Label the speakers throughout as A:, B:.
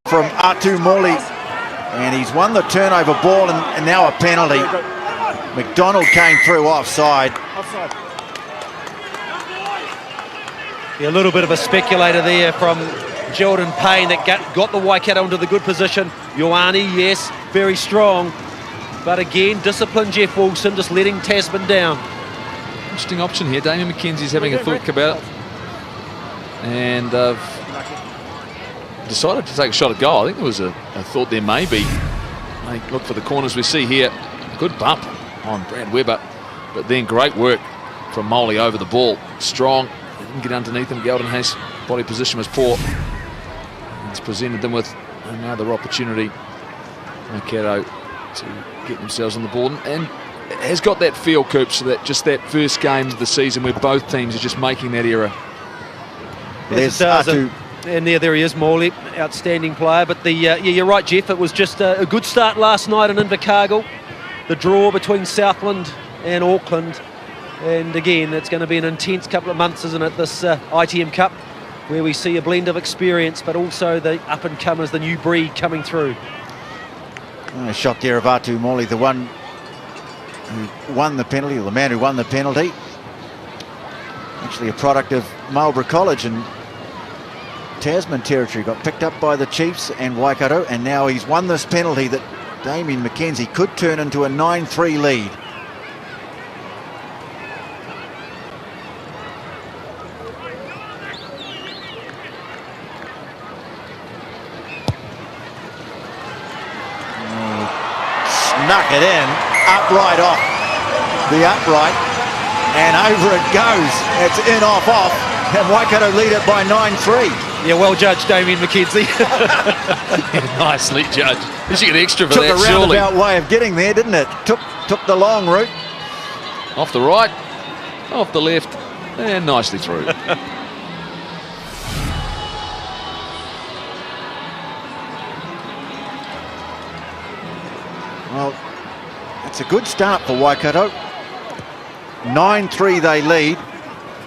A: from Atu Morley, and he's won the turnover ball and now a penalty. McDonald came through offside.
B: Yeah, a little bit of a speculator there from Jordan Payne that got the Waikato into the good position. Ioane, yes, very strong. But again, discipline Jeff Wilson, just letting Tasman down.
C: Interesting option here. Damien McKenzie's having a think about it. And decided to take a shot at goal. I think there was a thought there maybe. They look for the corners we see here. Good bump on Brad Webber. But then great work from Moley over the ball. Strong. Didn't get underneath him. Gelden Hayes' body position was poor. It's presented them with another opportunity. Waikato to get themselves on the board. And has got that feel, Coops, that just that first game of the season where both teams are just making that error.
A: There's Atu.
B: And there he is, Morley, outstanding player. But yeah, you're right, Jeff. It was just a good start last night in Invercargill. The draw between Southland and Auckland. And again, it's going to be an intense couple of months, isn't it, this ITM Cup, where we see a blend of experience, but also the up-and-comers, the new breed coming through.
A: A shot there of Atu Morley, the one who won the penalty, or the man who won the penalty. Actually a product of Marlborough College and Tasman territory. Got picked up by the Chiefs and Waikato, and now he's won this penalty that Damien McKenzie could turn into a 9-3 lead. Snuck it in, upright off the upright, and over it goes. It's in, off, and Waikato lead it by 9-3.
B: Yeah, well judged, Damien McKenzie.
C: Yeah, nicely judged. Did you get extra for
A: Took
C: that,
A: a
C: surely?
A: roundabout way of getting there, didn't it? Took the long route.
C: Off the right, off the left, and nicely through.
A: Well, it's a good start for Waikato. 9-3 they lead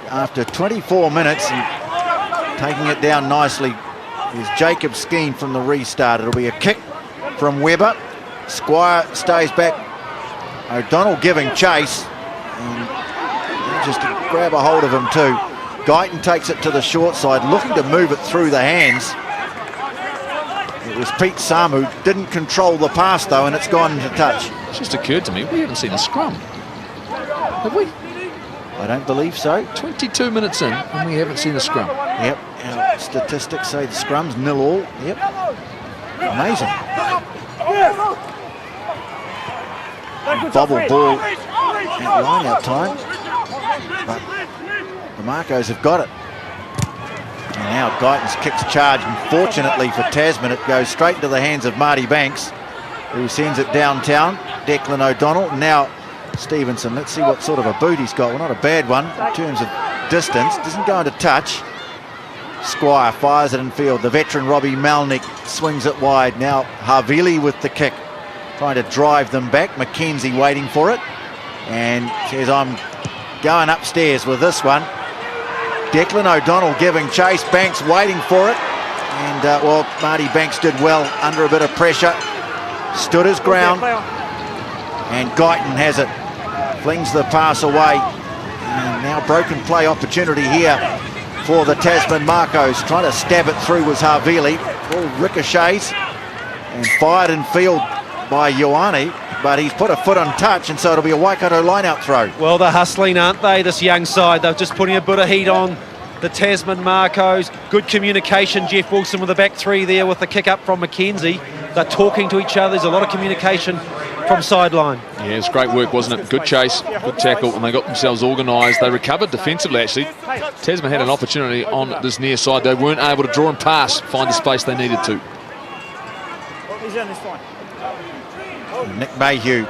A: after 24 minutes, and taking it down nicely is Jacob Skeen from the restart. It'll be a kick from Webber. Squire stays back. O'Donnell giving chase, and just to grab a hold of him too. Guyton takes it to the short side, looking to move it through the hands. It was Pete Samu, didn't control the pass though, and it's gone into touch.
C: It just occurred to me, we haven't seen a scrum, have we?
A: I don't believe so.
C: 22 minutes in, and we haven't seen a scrum.
A: Yep, our statistics say the scrum's 0-all. Yep, amazing. Bobble ball at line-out time, but the Marcos have got it. And now Guyton's kicks charge, and fortunately for Tasman, it goes straight into the hands of Marty Banks, who sends it downtown. Declan O'Donnell, now Stevenson. Let's see what sort of a boot he's got. Well, not a bad one in terms of distance. Doesn't go into touch. Squire fires it in field. The veteran Robbie Malnick swings it wide. Now Havili with the kick, trying to drive them back. McKenzie waiting for it, and says, I'm going upstairs with this one. Declan O'Donnell giving chase. Banks waiting for it, and well, Marty Banks did well under a bit of pressure. Stood his ground, and Guyton has it. Flings the pass away, and now broken play opportunity here for the Tasman Marcos. Trying to stab it through was Havili. Ball ricochets and fired in field by Ioane, but he's put a foot on touch, and so it'll be a Waikato line-out throw.
B: Well, they're hustling, aren't they, this young side? They're just putting a bit of heat on the Tasman Marcos. Good communication, Jeff Wilson with the back three there with the kick up from McKenzie. They're talking to each other. There's a lot of communication from sideline.
C: Yeah, it's great work, wasn't it? Good chase, good tackle, and they got themselves organised. They recovered defensively, actually. Tasman had an opportunity on this near side. They weren't able to draw and pass, find the space they needed to.
A: Nick Mayhew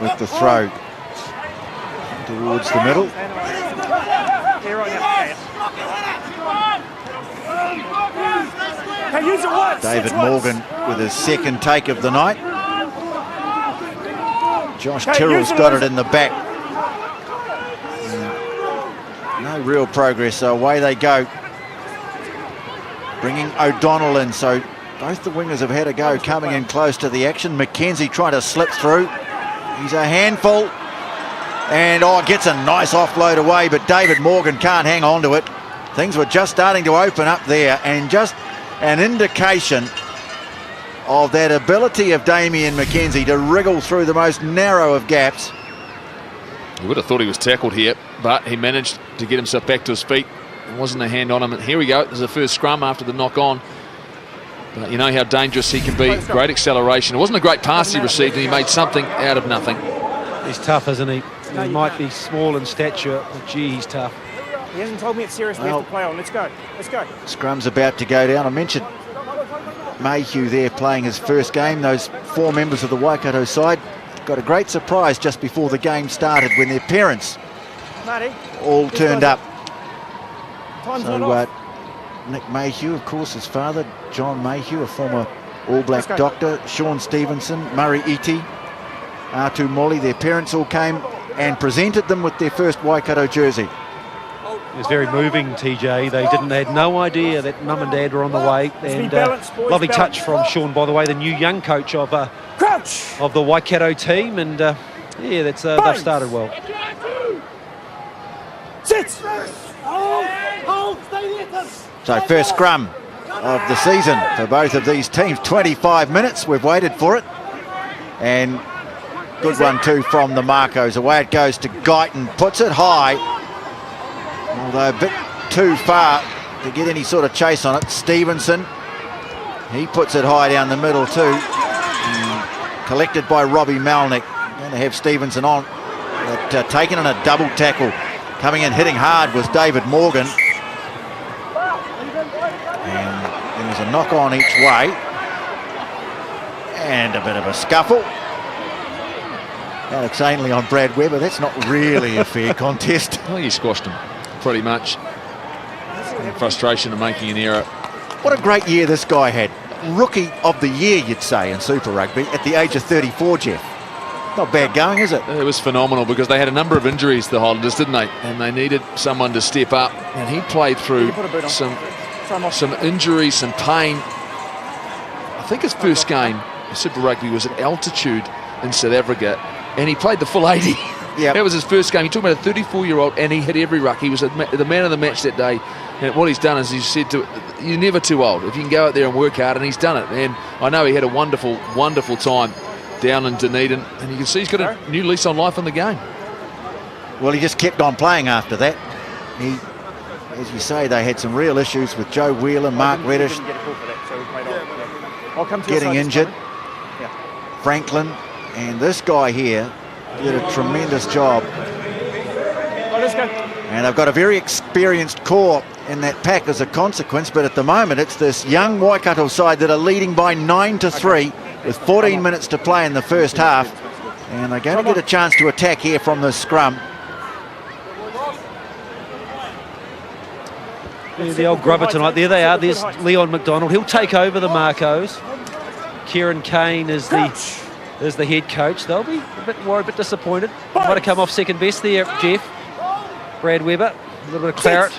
A: with the throw towards the middle. David Morgan with his second take of the night. Josh Tyrrell's got it in the back. No real progress, so away they go. bringing O'Donnell in. So both the wingers have had a go coming in close to the action. McKenzie trying to slip through. He's a handful. And gets a nice offload away, but David Morgan can't hang on to it. Things were just starting to open up there, and just an indication of that ability of Damien McKenzie to wriggle through the most narrow of gaps.
C: You would have thought he was tackled here, but he managed to get himself back to his feet. There wasn't a hand on him. And here we go. There's the first scrum after the knock on. But you know how dangerous he can be. Great acceleration. It wasn't a great pass he received, and he made something out of nothing.
B: He's tough, isn't he? He might be small in stature, but gee, he's tough.
D: He hasn't told me it's serious. We have to play on. Let's go. Let's go.
A: Scrum's about to go down. I mentioned Mayhew there playing his first game. Those 4 members of the Waikato side got a great surprise just before the game started when their parents all turned up. So Nick Mayhew, of course, his father, John Mayhew, a former All Black doctor, Sean Stevenson, Murray Iti, Atu Molly, their parents all came and presented them with their first Waikato jersey.
B: It was very moving, TJ. They had no idea that mum and dad were on the way. And lovely touch from Sean, by the way, the new young coach of the Waikato team. And yeah, they've started well.
D: Sit.
A: So first scrum of the season for both of these teams. 25 minutes, we've waited for it. And good one too from the Marcos. Away it goes to Guyton, puts it high. Although a bit too far to get any sort of chase on it. Stevenson, he puts it high down the middle too. Collected by Robbie Malnick. Going to have Stevenson on. But taken in a double tackle. Coming in hitting hard was David Morgan. And there was a knock on each way. And a bit of a scuffle. Alex Ainley on Brad Webber. That's not really a fair contest.
C: Well, he squashed him pretty much. Frustration of making an error.
A: What a great year this guy had. Rookie of the year, you'd say, in Super Rugby at the age of 34, Jeff. Not bad going, is it?
C: It was phenomenal because they had a number of injuries, the Highlanders, didn't they? And they needed someone to step up. And he played through some injuries, some pain. I think his first game in Super Rugby was at altitude in South Africa, and he played the full 80.
A: Yep.
C: That was his first game. He took about a 34-year-old, and he hit every ruck. He was the man of the match that day. And what he's done is he's said to you're never too old if you can go out there and work hard, and he's done it. And I know he had a wonderful, wonderful time down in Dunedin, and you can see he's got a new lease on life in the game.
A: Well, he just kept on playing after that. He, as you say, they had some real issues with Joe Wheeler, Mark Reddish getting injured. Franklin, and this guy here did a tremendous job. And they've got a very experienced core in that pack as a consequence, but at the moment it's this young Waikato side that are leading by 9-3 with 14 minutes to play in the first half, and they're going to get a chance to attack here from the scrum.
B: The old grubber tonight. There they are. There's Leon McDonald. He'll take over the Marcos. Kieran Kane is the head coach. They'll be a bit worried, a bit disappointed. Might have come off second best there, Jeff. Brad Webber, a little bit of claret.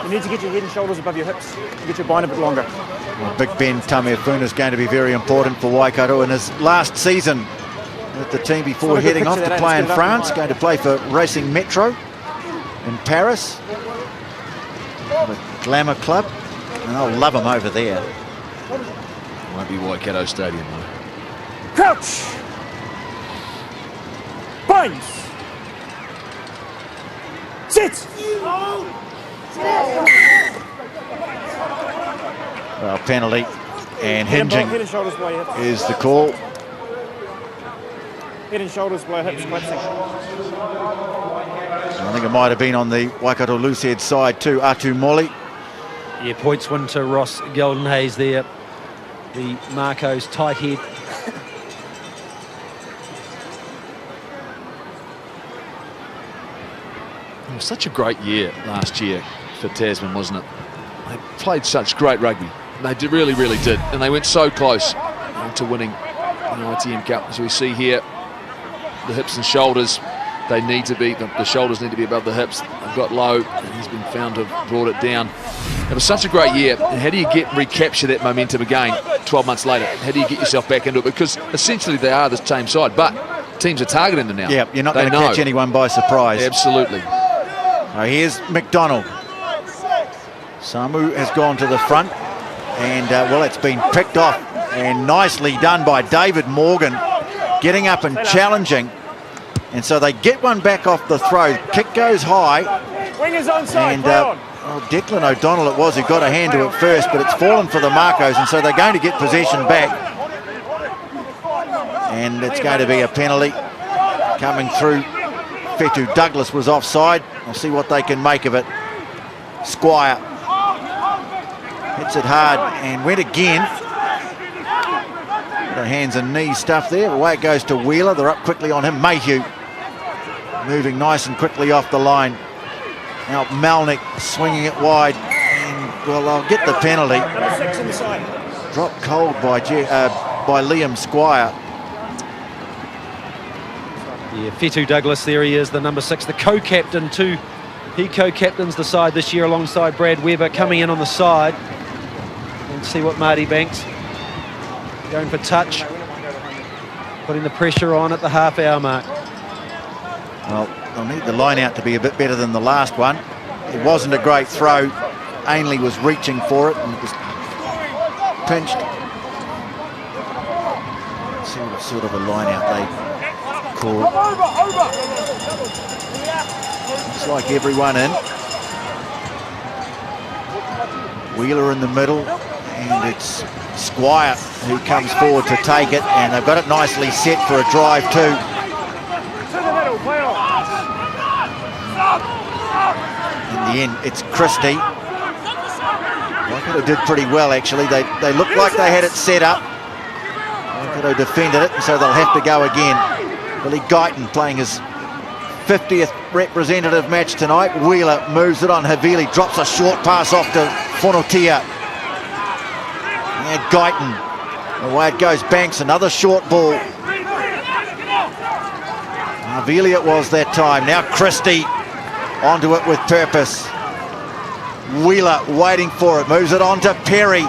D: You need to get your head and shoulders above your hips. Get your bein a bit longer.
A: Well, Big Ben Tameifuna is going to be very important for Waikato in his last season with the team before heading off to play in France. Going to play for Racing Metro in Paris, the Glamour Club, and I'll love him over there.
C: Won't be Waikato Stadium though.
D: Crouch! Binds! Sit!
A: Well, penalty and hinging is the call.
D: Head and shoulders below hips collapsing.
A: I think it might have been on the Waikato loosehead side too. Atu Molly.
B: Yeah, points win to Ross Goldenhays there. The Marcos tight head.
C: It was such a great year last year for Tasman, wasn't it? They played such great rugby. They really, really did. And they went so close to winning the ITM Cup, as we see here. the hips and shoulders. They need to be, the shoulders need to be above the hips. They've got low, and he's been found to have brought it down. It was such a great year. And how do you recapture that momentum again 12 months later? How do you get yourself back into it? Because essentially they are the same side, but teams are targeting them now.
A: Yeah, you're not going to catch anyone by surprise.
C: Absolutely.
A: Now here's McDonald. Samu has gone to the front, and well, it's been picked off, and nicely done by David Morgan, getting up and challenging. And so they get one back off the throw. Kick goes high.
D: Wingers onside,
A: And Declan O'Donnell it was who got a hand to it first, but it's fallen for the Marcos, and so they're going to get possession back. And it's going to be a penalty coming through. Fetu Douglas was offside. I'll see what they can make of it. Squire hits it hard and went again. The hands and knees stuff there. Away it goes to Wheeler. They're up quickly on him. Mayhew moving nice and quickly off the line. Now Malnick swinging it wide. And, well, they'll get the penalty.
D: Number 6 inside.
A: Dropped cold by Liam Squire.
B: Yeah, Fetu Douglas, there he is, the number 6, the co-captain too. He co-captains the side this year alongside Brad Weber, coming in on the side. And see what Marty Banks going for touch, putting the pressure on at the half-hour mark.
A: Well, they'll need the line out to be a bit better than the last one. It wasn't a great throw. Ainley was reaching for it and it was pinched. Let's see what sort of a line out they call. Looks like everyone in. Wheeler in the middle, and it's Squire who comes forward to take it, and they've got it nicely set for a drive too. In the end, it's Christie. Waikato did pretty well actually. They looked like they had it set up. Waikato defended it, and so they'll have to go again. Billy Guyton playing his 50th representative match tonight. Wheeler moves it on. Havili drops a short pass off to Fonotia. And Guyton, away it goes. Banks, another short ball. Havili it was that time. Now Christie onto it with purpose. Wheeler waiting for it. Moves it on to Perry.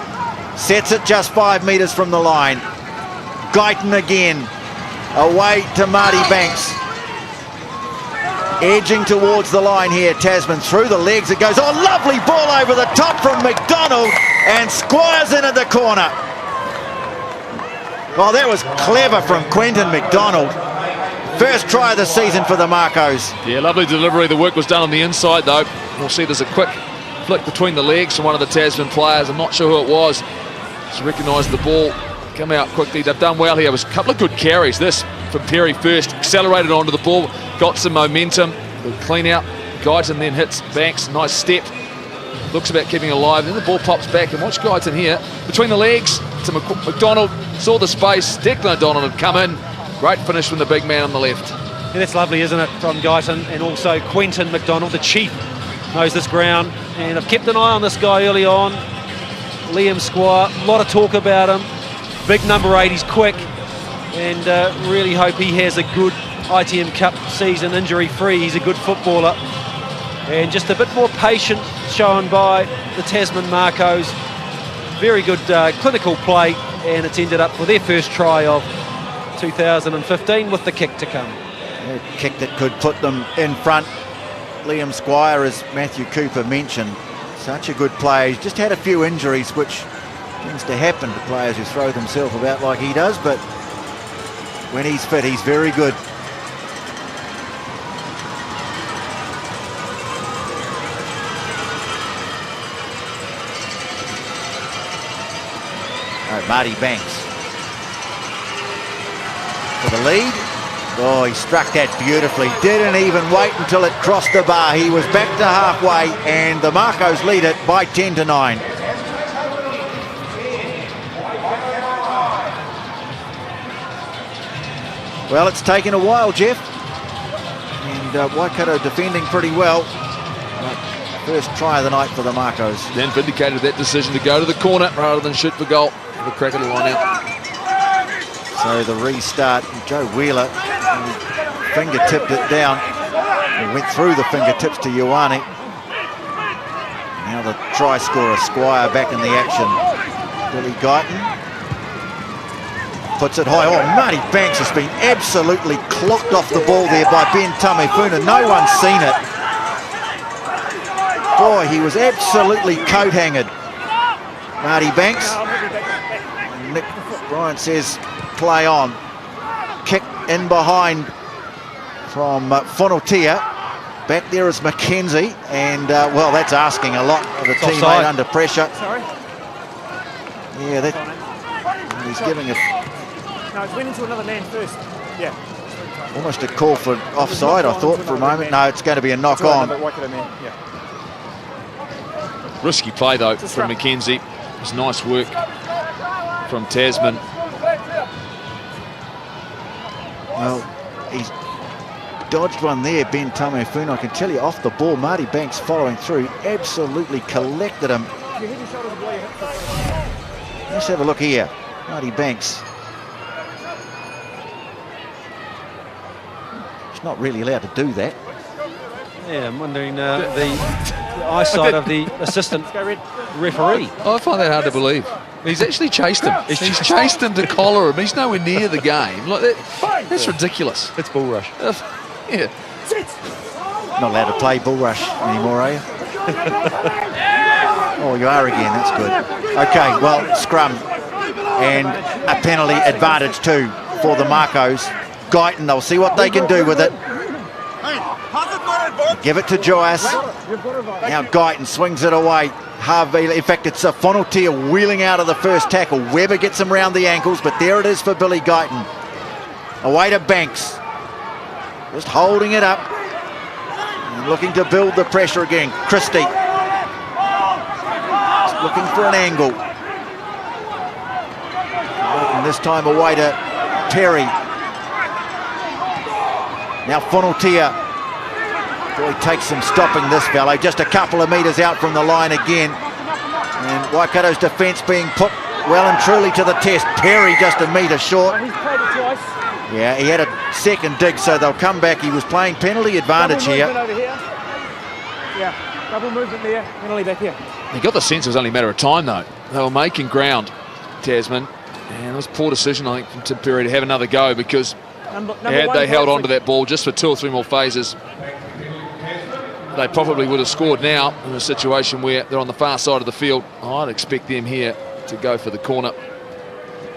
A: Sets it just 5 metres from the line. Guyton again. Away to Marty Banks. Edging towards the line here, Tasman through the legs. It goes, oh, lovely ball over the top from McDonald, and Squires in at the corner. Well, that was clever from Quentin McDonald. First try of the season for the Marcos.
C: Yeah, lovely delivery. The work was done on the inside, though. We'll see there's a quick flick between the legs from one of the Tasman players. I'm not sure who it was. Just recognised the ball. Come out quickly. They've done well here. It was a couple of good carries. This from Perry first. Accelerated onto the ball. Got some momentum. The clean out. Guyton then hits Banks. Nice step. Looks about keeping alive. Then the ball pops back. And watch Guyton here. Between the legs to McDonald. Saw the space. Declan O'Donnell had come in. Great finish from the big man on the left.
B: Yeah, that's lovely, isn't it, from Guyton, and also Quentin McDonald, the chief, knows this ground. And I've kept an eye on this guy early on. Liam Squire. A lot of talk about him. Big number 8, he's quick, and really hope he has a good ITM Cup season, injury-free. He's a good footballer, and just a bit more patience shown by the Tasman Marcos. Very good clinical play, and it's ended up for their first try of 2015 with the kick to come.
A: A kick that could put them in front. Liam Squire, as Matthew Cooper mentioned, such a good player. He's just had a few injuries, which tends to happen to players who throw themselves about like he does, but when he's fit, he's very good. Oh, Marty Banks for the lead. Oh, he struck that beautifully. Didn't even wait until it crossed the bar. He was back to halfway, and the Marcos lead it by 10-9. Well, it's taken a while, Jeff, and Waikato defending pretty well. First try of the night for the Marcos.
C: Then vindicated that decision to go to the corner rather than shoot for goal. Have a crack at the line out.
A: So the restart, Joe Wheeler fingertipped it down. It went through the fingertips to Ioane. Now the try scorer, Squire, back in the action. Billy Guyton puts it high. Oh, Marty Banks has been absolutely clocked off the ball there by Ben Tamefuna. No one's seen it. Boy, he was absolutely coat-hangered. Marty Banks. Nick Bryant says, play on. Kick in behind from Whanotia. Back there is McKenzie, and well, that's asking a lot of a teammate
B: offside.
A: under pressure.
D: Sorry?
A: Yeah, that he's giving it
D: No, it's went into another man first. Yeah.
A: almost a call for offside, I thought, for a moment. No, it's going to be a knock on.
D: Waikato man. Yeah.
C: Risky play, though, from McKenzie. It was nice work from Tasman.
A: Well, he's dodged one there, Ben Tamefuna. I can tell you off the ball, Marty Banks following through, absolutely collected him. Let's have a look here. Marty Banks. He's not really allowed to do that.
B: Yeah, I'm wondering the eyesight of the assistant referee.
C: I find that hard to believe. He's actually chased him. He's chased him to collar him. He's nowhere near the game. Like that, that's ridiculous.
B: It's bull rush.
C: Yeah.
A: Not allowed to play bull rush anymore, are you? Oh, you are again. That's good. Okay, well, scrum and a penalty advantage too for the Marcos. Guyton, they'll see what they can do with it. Give it to Joyce. Now Guyton swings it away. Harvey, in fact, it's a Whanotia wheeling out of the first tackle. Webber gets him round the ankles, but there it is for Billy Guyton. Away to Banks. Just holding it up. And looking to build the pressure again. Christie. Just looking for an angle. And this time away to Perry. Now Whanotia. Boy, takes some stopping this fellow. Just a couple of metres out from the line again. And Waikato's defence being put well and truly to the test. Perry just a metre short.
D: He's played it twice.
A: Yeah, he had a second dig, so they'll come back. He was playing penalty advantage
D: Double
A: here.
D: movement over here. Yeah, double movement there. Penalty back here.
C: He got the sense it was only a matter of time, though. They were making ground, Tasman. And it was a poor decision, I think, from Tim Perry to have another go, because had they held on to that ball just for 2 or 3 more phases, they probably would have scored now in a situation where they're on the far side of the field. I'd expect them here to go for the corner.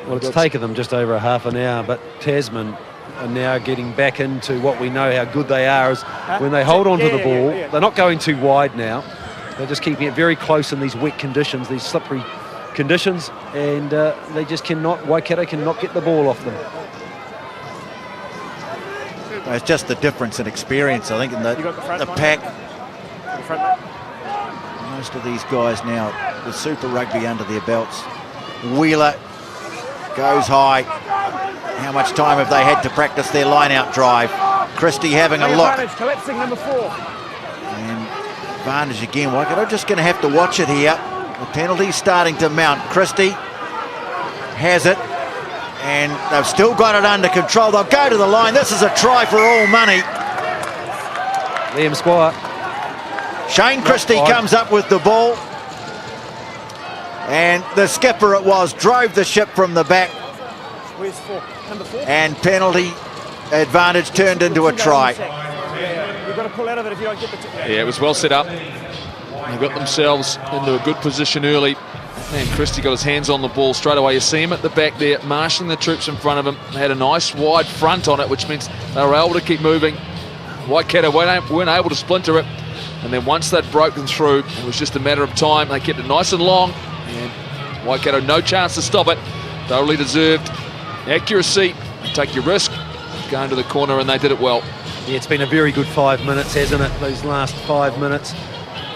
B: Well, it's taken them just over a half an hour, but Tasman are now getting back into what we know how good they are is when they hold on to the ball. They're not going too wide now. They're just keeping it very close in these wet conditions, these slippery conditions, and they just cannot, Waikato cannot get the ball off them.
A: It's just the difference in experience, I think, in the pack. Most of these guys now with Super Rugby under their belts. Wheeler goes high. How much time have they had to practice their line-out drive? Christie having a look.
D: Collapsing number 4.
A: And advantage again. Waikato just going to have to watch it here. The penalty's starting to mount. Christie has it. And they've still got it under control. They'll go to the line. This is a try for all money.
B: Liam Squire.
A: Shane Christie comes up with the ball. And the skipper it was, drove the ship from the back.
D: Where's 4? Number 4?
A: And penalty advantage turned into a try.
D: You've got to pull out of it if you don't get the...
C: Yeah, it was well set up. They got themselves into a good position early. Man, Christie got his hands on the ball straight away. You see him at the back there, marshalling the troops in front of him. They had a nice wide front on it, which means they were able to keep moving. Waikato weren't able to splinter it. And then once they'd broken through, it was just a matter of time. They kept it nice and long. And Waikato, no chance to stop it. Thoroughly deserved accuracy. Take your risk, go into the corner, and they did it well.
B: Yeah, it's been a very good 5 minutes, hasn't it? Those last 5 minutes.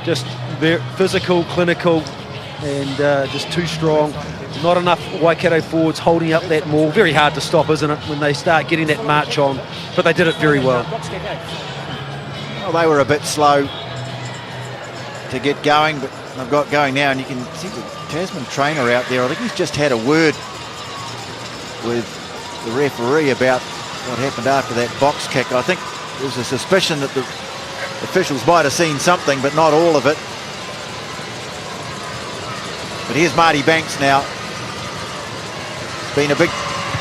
B: Just very physical, clinical, and just too strong. Not enough Waikato forwards holding up that maul. Very hard to stop, isn't it, when they start getting that march on? But they did it very well.
A: Well, they were a bit slow to get going, but they've got going now, and you can see the Tasman trainer out there. I think he's just had a word with the referee about what happened after that box kick. I think there's a suspicion that the officials might have seen something, but not all of it. But here's Marty Banks now. Been a big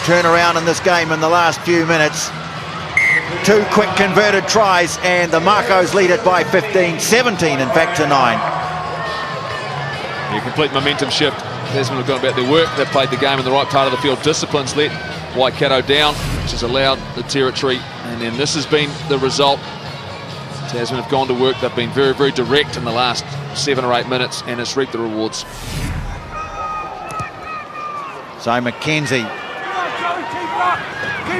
A: turnaround in this game in the last few minutes. 2 quick converted tries, and the Marcos lead it by 15, 17 in fact to 9.
C: Yeah, complete momentum shift. Tasman have gone about their work. They've played the game in the right part of the field. Discipline's let Waikato down, which has allowed the territory. And then this has been the result. Tasman have gone to work. They've been very, very direct in the last 7 or 8 minutes, and it's reaped the rewards.
A: So McKenzie.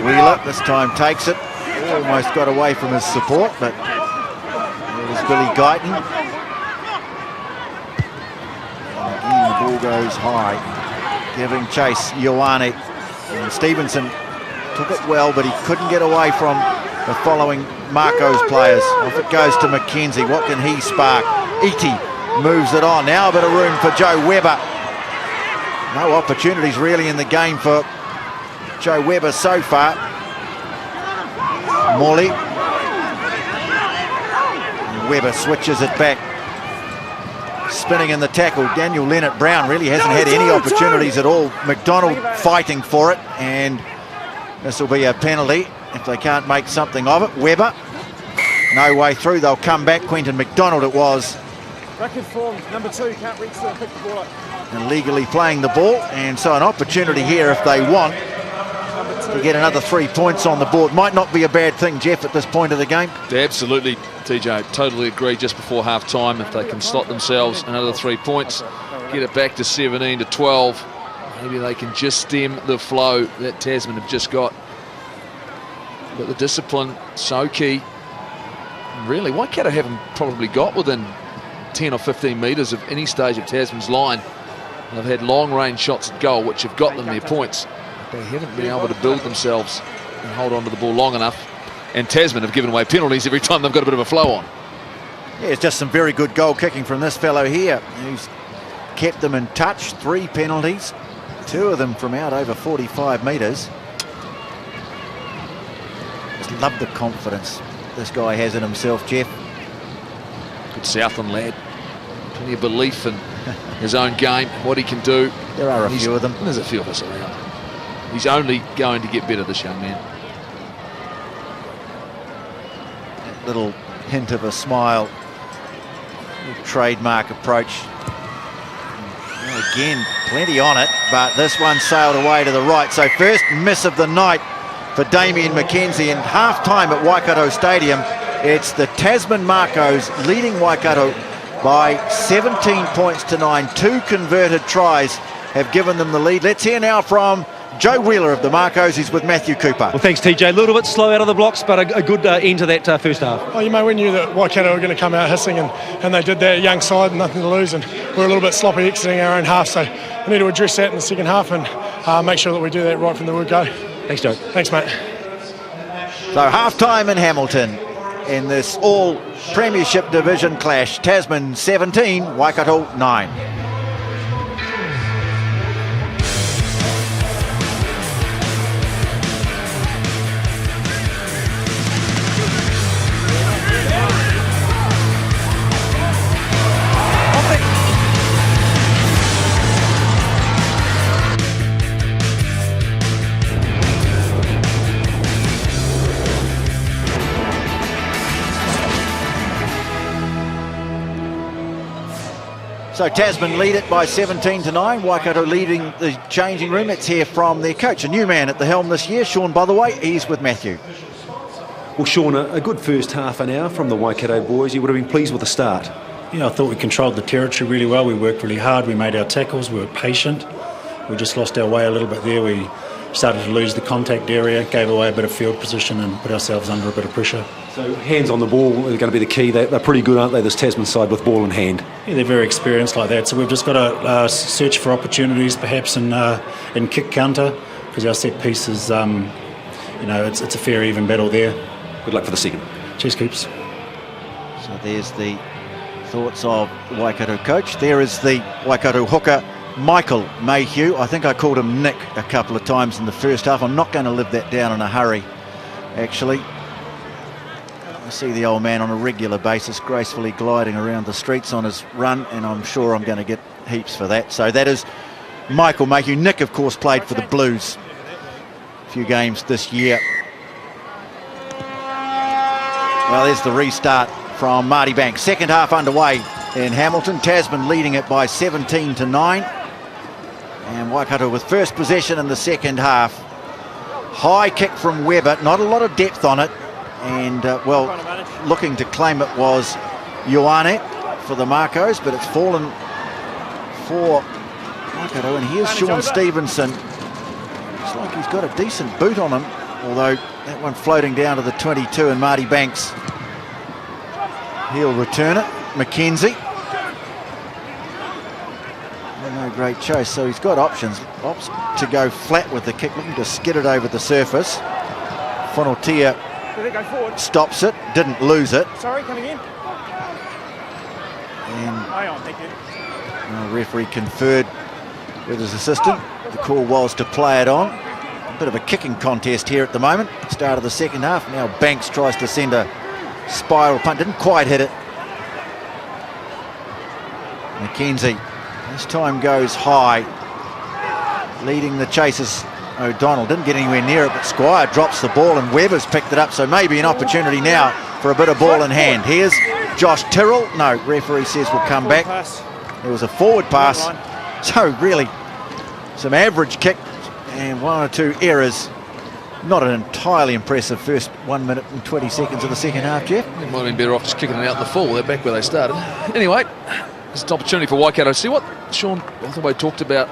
A: Wheeler this time takes it. Almost got away from his support, but it was Billy Guyton. Again, the ball goes high, giving chase Ioane. And Stevenson took it well, but he couldn't get away from the following Marcos players. Off it goes to McKenzie. What can he spark? Iti moves it on. Now a bit of room for Joe Webber. No opportunities really in the game for Joe Webber so far. Morley. Webber switches it back. Spinning in the tackle. Daniel Leonard-Brown really hasn't had any opportunities at all. McDonald fighting for it, and this will be a penalty if they can't make something of it. Webber, no way through. They'll come back. Quentin McDonald it was.
D: Record form, number 2, can't reach and pick the ball up.
A: And legally playing the ball, and so an opportunity here if they want to get another 3 points on the board. Might not be a bad thing, Jeff, at this point of the game.
C: Absolutely, TJ. Totally agree. Just before half-time, if they can slot themselves another 3 points, get it back to 17 to 12, maybe they can just stem the flow that Tasman have just got. But the discipline, so key. Really, Waikato haven't probably got within 10 or 15 metres of any stage of Tasman's line. They've had long-range shots at goal, which have got them their points. They haven't been able to build themselves and hold on to the ball long enough. And Tasman have given away penalties every time they've got a bit of a flow on.
A: Yeah, it's just some very good goal kicking from this fellow here, who's kept them in touch. 3 penalties, 2 of them from out over 45 metres. Just love the confidence this guy has in himself, Jeff.
C: Good Southland lad. Plenty of belief in his own game, what he can do.
A: There are a few of them.
C: There's a few of us around. He's only going to get better, this young man.
A: That little hint of a smile, trademark approach. Well, again, plenty on it, but this one sailed away to the right. So first miss of the night for Damien McKenzie. In half-time at Waikato Stadium, it's the Tasman Marcos leading Waikato by 17 points to 9. 2 converted tries have given them the lead. Let's hear now from Joe Wheeler of the Marcos. He's with Matthew Cooper.
B: Well, thanks, TJ. A little bit slow out of the blocks, but a good end to that first half.
E: Oh, you know, we knew that Waikato were going to come out hissing, and they did that. Young side, nothing to lose, and we're a little bit sloppy exiting our own half, so we need to address that in the second half and make sure that we do that right from the word go.
B: Thanks, Joe.
E: Thanks, mate.
A: So half-time in Hamilton in this all Premiership Division clash. Tasman 17, Waikato 9. So Tasman lead it by 17 to 9. Waikato leading the changing room. Let's hear from their coach, a new man at the helm this year, Sean Botherway. He's with Matthew.
F: Well, Sean, a good first half an hour from the Waikato boys. You would have been pleased with the start.
G: Yeah, I thought we controlled the territory really well. We worked really hard. We made our tackles. We were patient. We just lost our way a little bit there. We started to lose the contact area, gave away a bit of field position and put ourselves under a bit of pressure.
F: So hands on the ball are going to be the key. They're pretty good, aren't they, this Tasman side with ball in hand?
G: Yeah, they're very experienced like that. So we've just got to search for opportunities perhaps in kick counter, because our set piece is, it's a fair even battle there.
F: Good luck for the second.
G: Cheers, Coops.
A: So there's the thoughts of the Waikato coach. There is the Waikato hooker, Michael Mayhew. I think I called him Nick a couple of times in the first half. I'm not going to live that down in a hurry actually. I see the old man on a regular basis gracefully gliding around the streets on his run, and I'm sure I'm going to get heaps for that. So that is Michael Mayhew. Nick, of course, played for the Blues a few games this year. Well, there's the restart from Marty Banks. Second half underway in Hamilton. Tasman leading it by 17-9. And Waikato with first possession in the second half. High kick from Webber, not a lot of depth on it. And, well, looking to claim it was Ioane for the Marcos, but it's fallen for Waikato. And here's Sean Stevenson. Looks like he's got a decent boot on him, although that one floating down to the 22, and Marty Banks, he'll return it. McKenzie. No great chase, so he's got options. Opts to go flat with the kick, looking to skid it over the surface. Fonotia stops it, didn't lose it.
D: Sorry, coming in.
A: And the referee conferred with his assistant. The call was to play it on. A bit of a kicking contest here at the moment. Start of the second half. Now Banks tries to send a spiral punt. Didn't quite hit it. McKenzie. This time goes high. Leading the chasers. O'Donnell didn't get anywhere near it, but Squire drops the ball and Webber's picked it up, so maybe an opportunity now for a bit of ball in hand. Here's Josh Tyrrell. No, referee says we'll come back. There was a forward pass. So really, some average kick and one or two errors. Not an entirely impressive first 1 minute and 20 seconds of the second half, Jeff.
C: They might have been better off just kicking it out in the full. They're back where they started. Anyway, it's an opportunity for Waikato. See what Sean Hathaway talked about,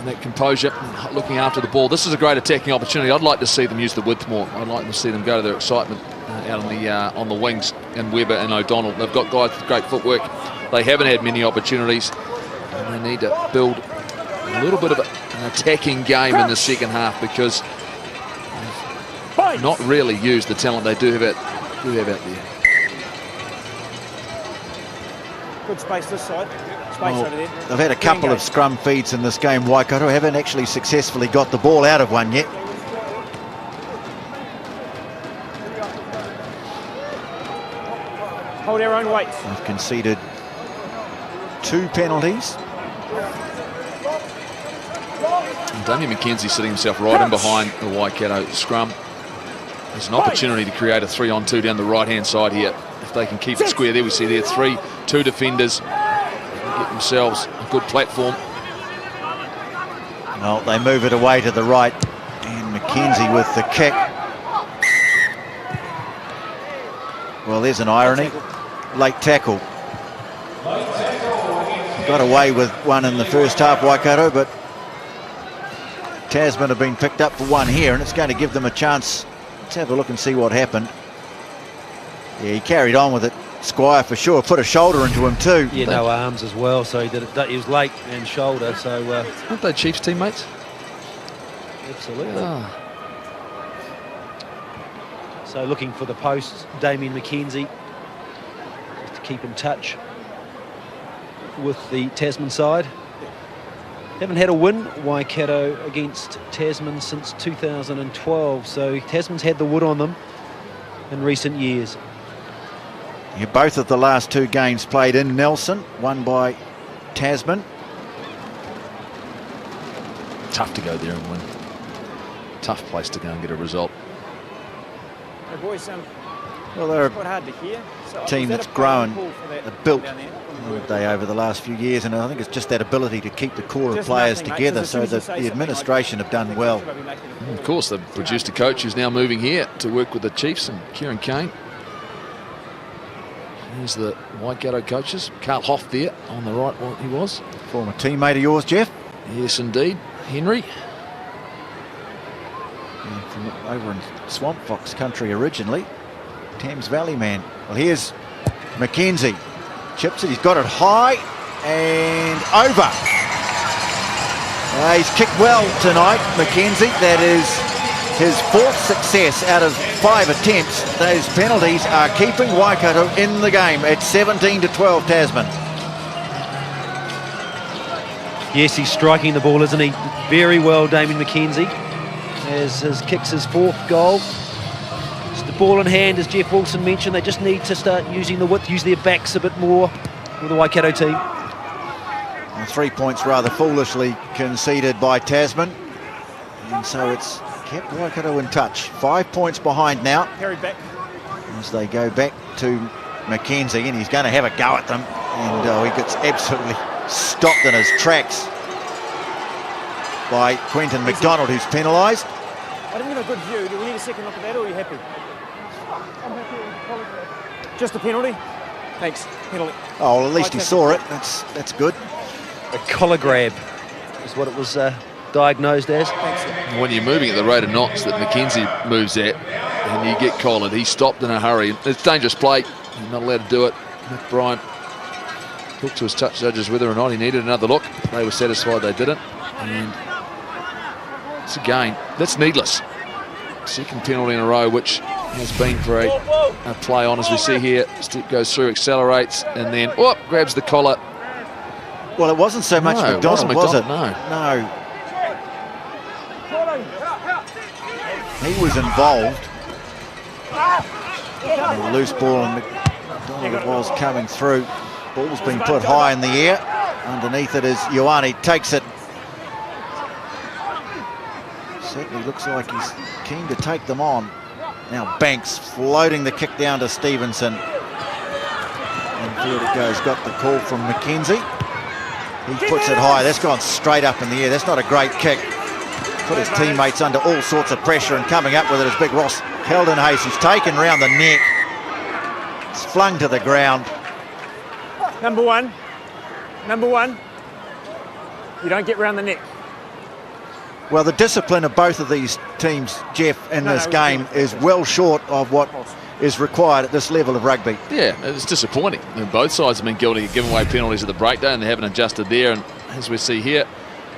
C: that composure, looking after the ball. This is a great attacking opportunity. I'd like to see them use the width more. I'd like to see them go to their excitement out on the wings, and Webber and O'Donnell. They've got guys with great footwork. They haven't had many opportunities, and they need to build a little bit of an attacking game in the second half, because they've not really used the talent they do have out there.
D: Good space this side. Space over there.
A: They've had a couple of scrum feeds in this game. Waikato haven't actually successfully got the ball out of one yet.
D: Hold our own weight.
A: They've conceded 2 penalties.
C: And Damien McKenzie sitting himself right in behind the Waikato scrum. There's an opportunity to create a 3-on-2 down the right-hand side here. If they can keep it square, there we see there 2 defenders. Get themselves a good platform.
A: Well, they move it away to the right, and McKenzie with the kick. Well, there's an irony. Late tackle. Got away with one in the first half, Waikato, but Tasman have been picked up for one here, and it's going to give them a chance. Let's have a look and see what happened. Yeah, he carried on with it. Squire for sure put a shoulder into him too.
B: Yeah, no arms as well, so he did it. He was late and shoulder. So
C: aren't they Chiefs teammates?
B: Absolutely. So looking for the post, Damien McKenzie, just to keep in touch with the Tasman side. Haven't had a win, Waikato, against Tasman since 2012, so Tasman's had the wood on them in recent years.
A: Yeah, both of the last 2 games played in Nelson, won by Tasman.
C: Tough to go there and win. Tough place to go and get a result.
D: Hey boys,
A: well, they're
D: quite hard to hear. So
A: a team that's grown, built over the last few years, and I think it's just that ability to keep the core of players together, so that the administration have done well.
C: And of course, they've produced a coach who's now moving here to work with the Chiefs, and Kieran Kane. Here's the Waikato coaches. Carl Hoff there on the right, he was.
A: Former teammate of yours, Jeff?
C: Yes, indeed. Henry.
A: Yeah, from over in Swamp Fox country originally. Thames Valley man. Well, here's McKenzie. Chips it, he's got it high and over. He's kicked well tonight, McKenzie. That is his 4th success out of 5 attempts. Those penalties are keeping Waikato in the game at 17-12 Tasman.
B: Yes, he's striking the ball, isn't he? Very well, Damien McKenzie, as his kicks his 4th goal. ball in hand, as Jeff Wilson mentioned. They just need to start using the width, use their backs a bit more with the Waikato team.
A: And 3 points rather foolishly conceded by Tasman. And so it's kept Waikato in touch. 5 points behind now.
D: Carried back.
A: As they go back to Mackenzie, and he's going to have a go at them. And he gets absolutely stopped in his tracks by Quentin McDonald, who's penalised.
D: I didn't have a good view. Do we need a second look at that, or are you happy? I'm happy. Just a penalty? Thanks. Penalty.
A: Oh, well, at least he saw it. That's good.
B: A collar grab is what it was diagnosed as.
C: When you're moving at the rate of knots that Mackenzie moves at, and you get collared, he stopped in a hurry. It's dangerous play. He's not allowed to do it. Nick Bryant talked to his touch judges whether or not he needed another look. They were satisfied they didn't. And it's again, that's needless. Second penalty in a row, which has been for a play on, as we see here. Step goes through, accelerates, and then grabs the collar.
A: Well, it wasn't so much
C: No,
A: McDonald, was it?
C: No.
A: He was involved. A loose ball, and McDonald was coming through. Ball's been put high in the air. Underneath it is Ioane, takes it. Certainly looks like he's keen to take them on. Now Banks floating the kick down to Stevenson. And forward it goes, got the call from Mackenzie. He puts it high, that's gone straight up in the air. That's not a great kick. Put his teammates under all sorts of pressure, and coming up with it is big Ross Heldenhuis, who's taken round the neck. It's flung to the ground.
D: Number one, you don't get round the neck.
A: Well, the discipline of both of these teams, Jeff, in this game is well short of what is required at this level of rugby.
C: Yeah, it's disappointing. And both sides have been guilty of giving away penalties at the breakdown. They haven't adjusted there, and as we see here,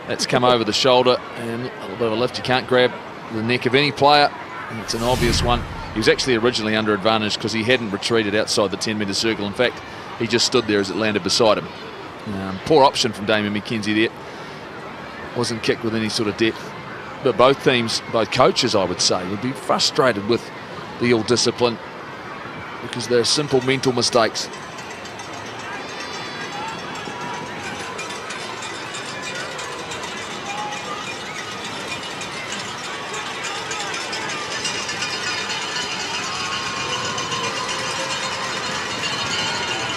C: that's come over the shoulder, and a little bit of a lift. You can't grab the neck of any player, and it's an obvious one. He was actually originally under advantage because he hadn't retreated outside the 10-metre circle. In fact, he just stood there as it landed beside him. Poor option from Damien McKenzie there. Wasn't kicked with any sort of depth. But both teams, both coaches, I would say, would be frustrated with the ill-discipline because they're simple mental mistakes.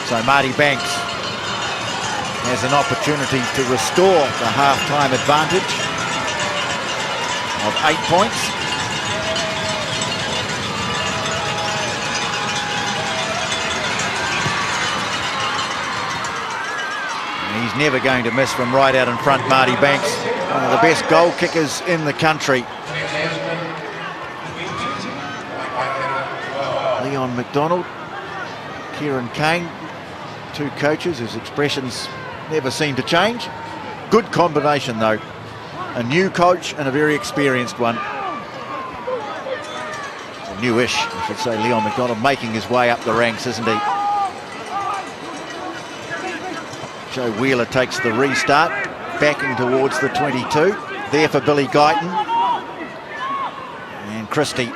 A: So Marty Banks has an opportunity to restore the half-time advantage of 8 points. And he's never going to miss from right out in front, Marty Banks, one of the best goal kickers in the country. Leon McDonald, Kieran Kane, two coaches whose expressions never seem to change. Good combination though. A new coach and a very experienced one. Or newish, I should say. Leon McDonald making his way up the ranks, isn't he? Joe Wheeler takes the restart, backing towards the 22. There for Billy Guyton. And Christie.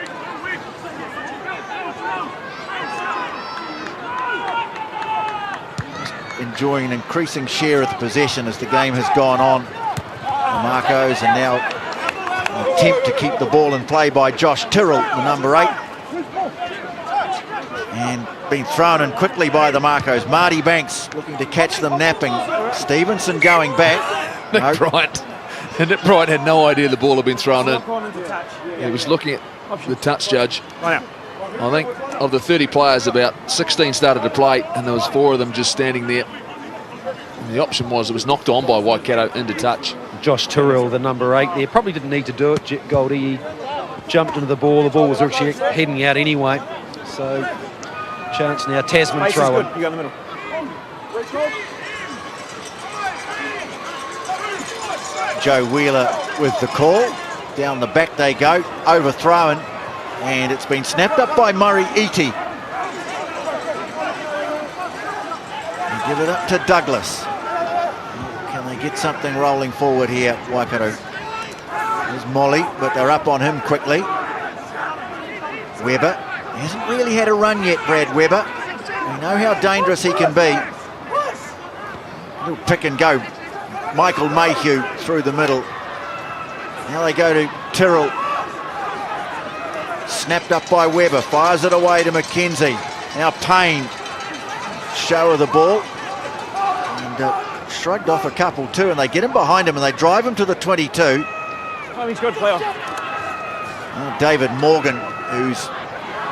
A: Enjoying an increasing share of the possession as the game has gone on. The Marcos, and now an attempt to keep the ball in play by Josh Tyrrell, the number 8. And being thrown in quickly by the Marcos. Marty Banks looking to catch them napping. Stevenson going back.
C: Nick Bryant. And Nick Bryant had no idea the ball had been thrown in. He was looking at the touch judge. I think of the 30 players, about 16 started to play, and there was 4 of them just standing there. And the option was it was knocked on by Waikato into touch.
B: Josh Tyrrell, the number 8 there, probably didn't need to do it. Goldie, he jumped into the ball. The ball was actually heading out anyway. So, chance now, Tasman throw in.
D: You go in the middle.
A: Joe Wheeler with the call. Down the back they go, overthrown. And it's been snapped up by Murray Eaty. And give it up to Douglas. Can they get something rolling forward here, Waikato? There's Molly, but they're up on him quickly. Weber, He hasn't really had a run yet, Brad Weber. We know how dangerous he can be. Little pick and go. Michael Mayhew through the middle. Now they go to Tyrrell. Snapped up by Weber. Fires it away to McKenzie. Now Payne. Show of the ball. And shrugged off a couple too. And they get him behind him and they drive him to the 22.
D: Oh, he's good player.
A: David Morgan, who's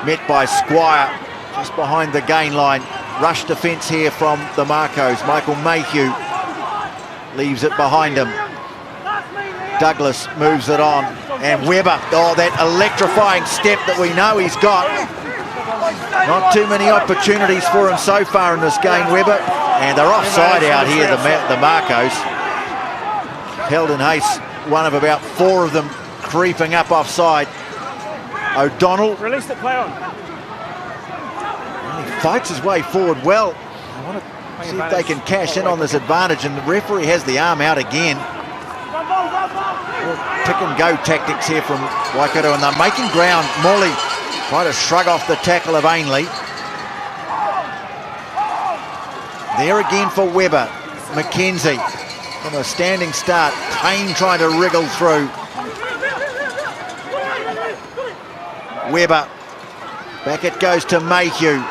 A: met by Squire just behind the gain line. Rush defence here from the Marcos. Michael Mayhew leaves it behind him. Douglas moves it on. And Weber, oh, that electrifying step that we know he's got. Not too many opportunities for him so far in this game, Weber. And they're offside out here, the Marcos. Heldon Hayes, one of about 4 of them creeping up offside. O'Donnell.
D: Release the play on.
A: He fights his way forward well. I want to see if they can cash in on this advantage, and the referee has the arm out again. Pick and go tactics here from Waikato, and they're making ground. Morley trying to shrug off the tackle of Ainley. There again for Weber. McKenzie from a standing start. Payne trying to wriggle through. Weber. Back it goes to Mayhew.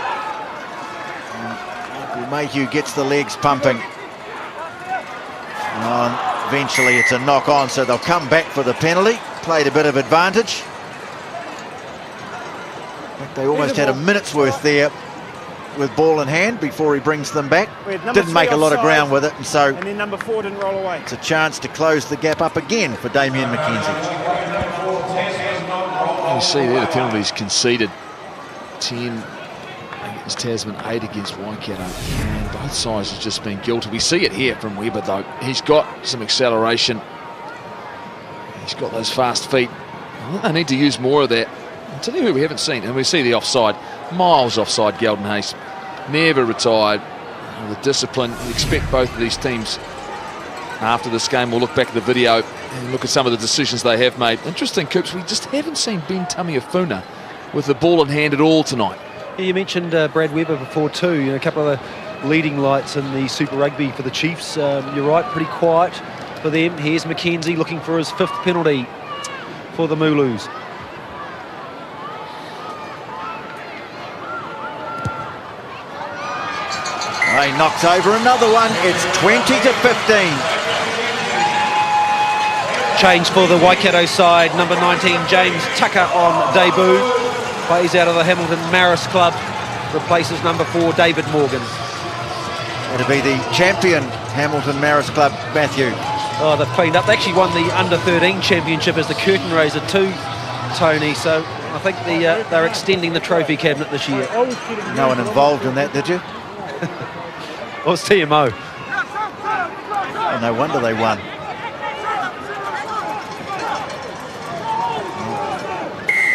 A: Mayhew gets the legs pumping. Eventually it's a knock on, so they'll come back for the penalty. Played a bit of advantage. I think they almost had a minute's worth there with ball in hand before he brings them back. Didn't make a lot of ground with it, and so
D: and then number 4 didn't roll away.
A: It's a chance to close the gap up again for Damien McKenzie.
C: You see there the penalties conceded. 10 against Tasman, 8 against Waikato. And both sides have just been guilty. We see it here from Weber though. He's got some acceleration. He's got those fast feet. I think they need to use more of that. I'll tell you who we haven't seen, and we see the offside. Miles offside, Geldon Hayes. Never retired. The discipline, you expect both of these teams after this game. We'll look back at the video and look at some of the decisions they have made. Interesting, Coops, we just haven't seen Ben Tamiafuna with the ball in hand at all tonight.
B: Yeah, you mentioned Brad Weber before too. You know, a couple of the leading lights in the Super Rugby for the Chiefs. You're right, pretty quiet for them. Here's McKenzie looking for his 5th penalty for the Mooloos.
A: He knocks over another one. It's 20-15.
B: Change for the Waikato side. Number 19, James Tucker on debut. Plays out of the Hamilton Marist Club. Replaces number 4, David Morgan.
A: It'll be the champion Hamilton Marist Club, Matthew.
B: Oh, they've cleaned up. They actually won the Under-13 championship as the curtain raiser too, Tony. So I think they're extending the trophy cabinet this year.
A: No one involved in that, did you?
B: Well, it's TMO.
A: Oh, no wonder they won.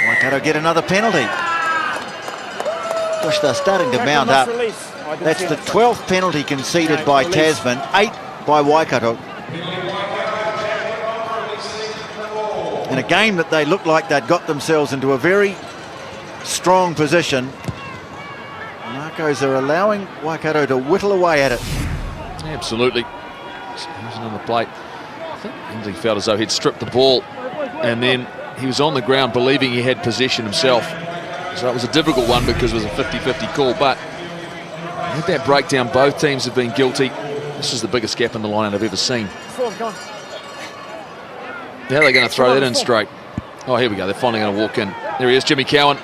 A: Waikato get another penalty. Gosh, they're starting to mount up. That's the 12th penalty conceded by Tasman, 8 by Waikato. In a game that they looked like they'd got themselves into a very strong position, Marcos are allowing Waikato to whittle away at it.
C: Absolutely. Using on the plate. I think he felt as though he'd stripped the ball, and then he was on the ground believing he had possession himself. So it was a difficult one because it was a 50-50 call, but with that breakdown, both teams have been guilty. This is the biggest gap in the line I've ever seen. How are they going to throw that in straight? Oh, here we go. They're finally going to walk in. There he is, Jimmy Cowan.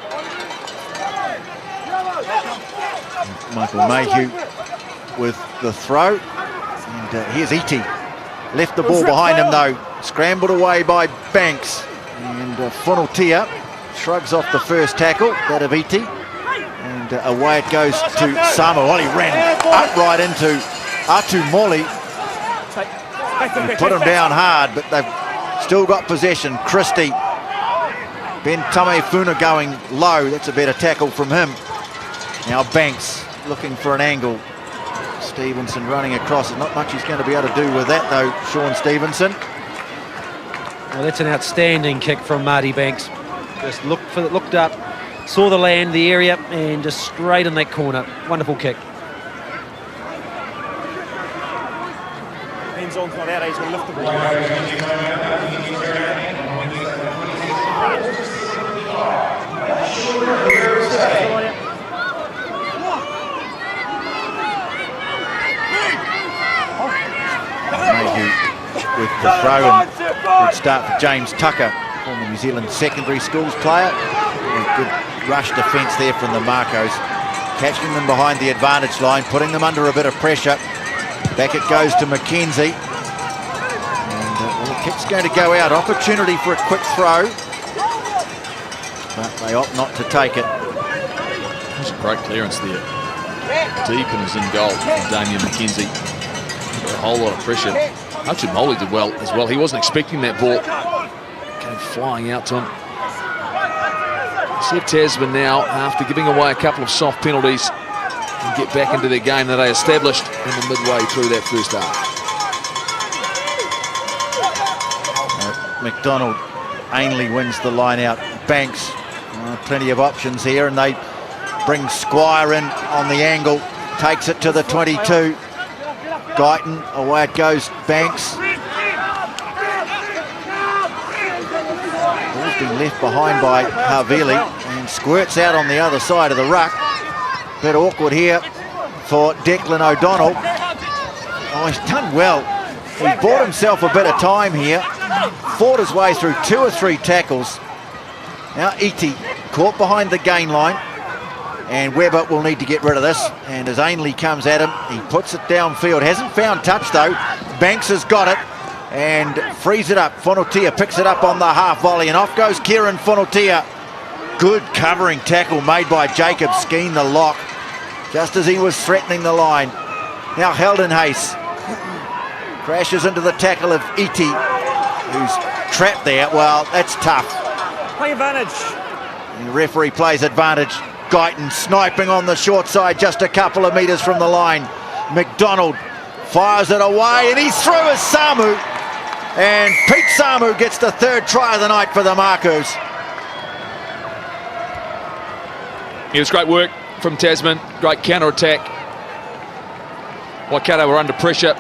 A: Michael Mayhew with the throw. And here's Iti. Left the ball behind him though. Scrambled away by Banks. And Funutia shrugs off the first tackle, that of Iti. And away it goes to Samoa. Well, he ran upright into Atu Moli. He put him down hard, but they've still got possession. Christie. Ben Tamefuna going low. That's a better tackle from him. Now Banks looking for an angle. Stevenson running across. There's not much he's going to be able to do with that though, Sean Stevenson.
B: Well, that's an outstanding kick from Marty Banks. Just looked up, saw the land, the area, and just straight in that corner. Wonderful kick.
D: Hands on's not out, he's going to lift the ball.
A: Mayhew with the throw, and good start for James Tucker, former New Zealand secondary schools player. A good rush defence there from the Marcos, catching them behind the advantage line, putting them under a bit of pressure. Back it goes to Mackenzie, and well, the kick's going to go out. Opportunity for a quick throw, but they opt not to take it.
C: There's a great clearance there, deep and is in goal from Damien Mackenzie. A whole lot of pressure. Hutchin Moley did well as well. He wasn't expecting that ball. Came flying out to him. See if Tasman now, after giving away a couple of soft penalties, can get back into their game that they established in the midway through that first half.
A: McDonald, Ainley wins the line out. Banks, plenty of options here, and they bring Squire in on the angle. Takes it to the 22. Guyton, away it goes, Banks. Ball's been left behind by Havili and squirts out on the other side of the ruck. Bit awkward here for Declan O'Donnell. Oh, he's done well. He bought himself a bit of time here. Fought his way through 2 or 3 tackles. Now Iti caught behind the gain line. And Webber will need to get rid of this. And as Ainley comes at him, he puts it downfield. Hasn't found touch though. Banks has got it and frees it up. Fonotia picks it up on the half volley, and off goes Kieran Fonotia. Good covering tackle made by Jacob Skeen, the lock, just as he was threatening the line. Now Heldon Hayes crashes into the tackle of Iti, who's trapped there. Well, that's tough.
D: Play advantage.
A: And the referee plays advantage. Guyton sniping on the short side, just a couple of metres from the line. McDonald fires it away, and he's through as Samu. And Pete Samu gets the 3rd try of the night for the Marcos.
C: It was great work from Tasman, great counter-attack. Waikato were under pressure.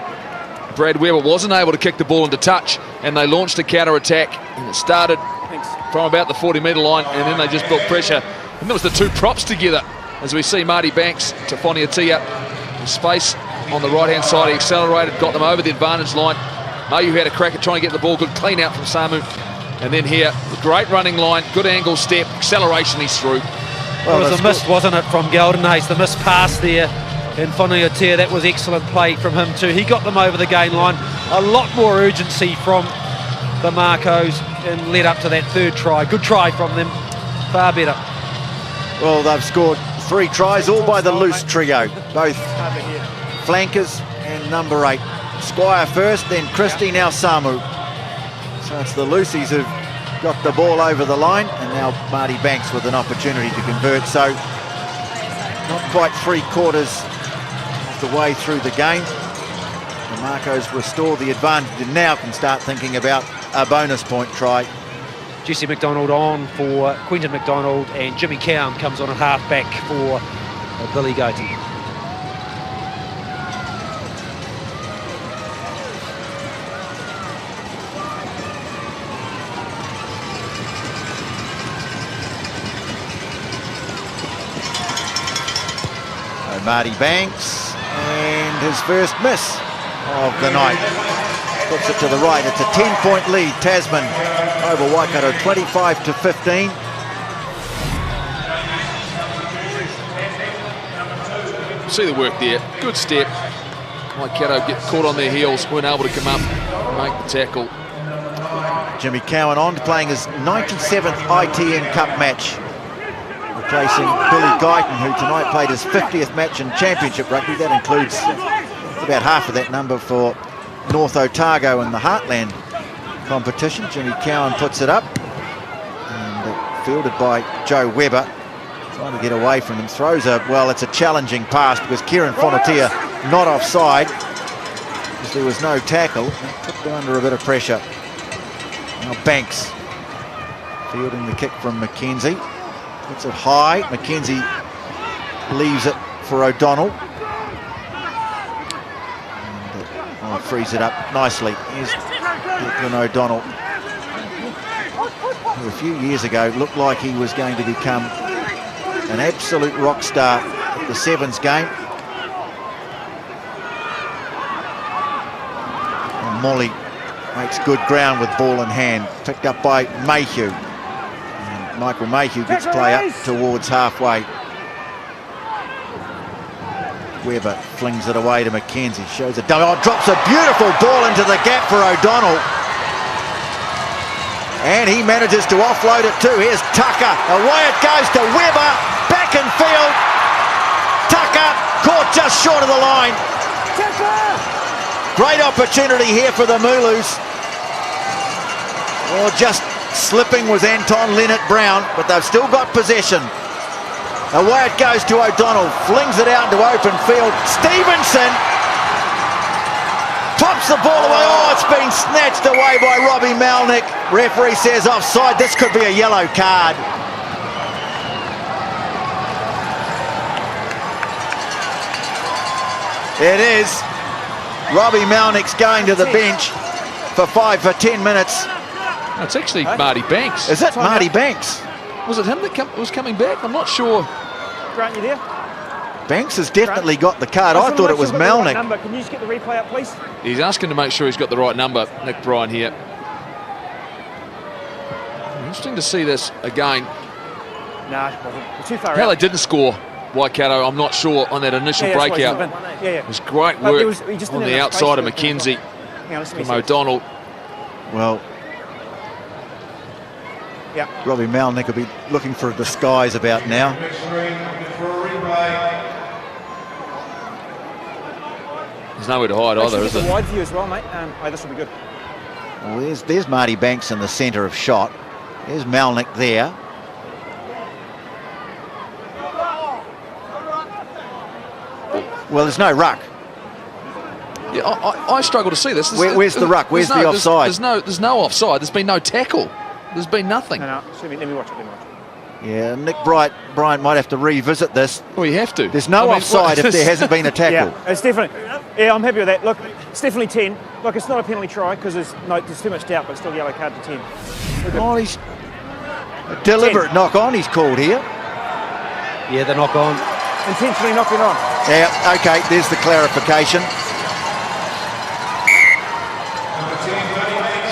C: Brad Webber wasn't able to kick the ball into touch, and they launched a counter-attack, and it started from about the 40-metre line, and then they just built pressure. And that was the 2 props together, as we see Marty Banks to Fonotia. Space on the right-hand side, he accelerated, got them over the advantage line. Mayu had a crack at trying to get the ball, good clean out from Samu. And then here, great running line, good angle step, acceleration, he's through.
B: Well, it was a miss, wasn't it, from Golden Hayes, the miss pass there. And Fonotia, that was excellent play from him too. He got them over the gain line. A lot more urgency from the Marcos and led up to that 3rd try. Good try from them, far better.
A: Well, they've scored 3 tries, all by the loose trio, both flankers and number 8. Squire first, then Christie, now Samu. So it's the loosies who've got the ball over the line, and now Marty Banks with an opportunity to convert. So not quite 3/4 of the way through the game. The Marcos restore the advantage and now can start thinking about a bonus point try.
B: Jesse McDonald on for Quinton McDonald, and Jimmy Cowan comes on at half-back for Billy Goatee.
A: So Marty Banks, and his first miss of the night. Puts it to the right. It's a 10-point lead, Tasman over Waikato, 25-15.
C: See the work there, good step. Waikato get caught on their heels, weren't able to come up and make the tackle.
A: Jimmy Cowan on, playing his 97th ITM Cup match, replacing Billy Guyton, who tonight played his 50th match in Championship Rugby. That includes about half of that number for North Otago in the Heartland competition. Jimmy Cowan puts it up, and fielded by Joe Webber, trying to get away from him. Throws a, well, it's a challenging pass because Kieran Fonotia not offside, because there was no tackle. That put them under a bit of pressure. Now Banks fielding the kick from Mackenzie. Gets it high. McKenzie leaves it for O'Donnell. And, frees it up nicely. Here's Declan O'Donnell, who a few years ago looked like he was going to become an absolute rock star at the Sevens game. And Molly makes good ground with ball in hand, picked up by Mayhew. And Michael Mayhew gets play up towards halfway. Webber flings it away to McKenzie, shows a double, drops a beautiful ball into the gap for O'Donnell. And he manages to offload it too. Here's Tucker, away it goes to Webber, back in field. Tucker caught just short of the line. Great opportunity here for the Mooloos. Well, just slipping was Anton Leonard-Brown, but they've still got possession. Away it goes to O'Donnell, flings it out into open field. Stevenson pops the ball away. Oh, it's been snatched away by Robbie Malnick. Referee says offside. This could be a yellow card. It is. Robbie Malnick's going to the bench for 10 minutes.
C: It's actually Marty Banks.
A: Is it Marty Banks?
C: Was it him that was coming back? I'm not sure.
D: Grant, you there?
A: Banks has definitely got the card. I thought it was Malnick.
D: Right. Can you just get the replay up, please?
C: He's asking to make sure he's got the right number, Nick Bryan here. Interesting to see this again.
D: Nah, it wasn't. It's too far
C: How
D: out.
C: they didn't score Waikato, I'm not sure on that initial breakout.
D: Yeah.
C: It was great
D: But
C: work
D: he just
C: on
D: didn't
C: the
D: have space
C: outside of
D: for it.
C: McKenzie
D: Hang on, listen to
C: from
D: me.
C: O'Donnell.
A: Well,
D: Yeah.
A: Robbie Malnick will be looking for a disguise about now.
C: There's nowhere to hide either, is
D: It's a
C: it?
D: wide view as well, mate. This will be good.
A: Well, there's Marty Banks in the centre of shot. There's Malnick there. Well, there's no ruck.
C: Yeah, I struggle to see this.
A: Where's the ruck? Where's the offside?
C: There's no offside. There's been no tackle. There's been nothing.
D: No. Let me watch it.
A: Yeah, Nick Bryant might have to revisit this.
C: Well, you have to.
A: There's no offside if there hasn't been a tackle.
D: Yeah, it's definitely. Yeah, I'm happy with that. Look, it's definitely 10. Look, it's not a penalty try because there's too much doubt, but it's still yellow card to 10.
A: Oh, he's a deliberate knock on he's called here.
B: Yeah, the knock on.
D: Intentionally knocking on.
A: Yeah, okay, there's the clarification.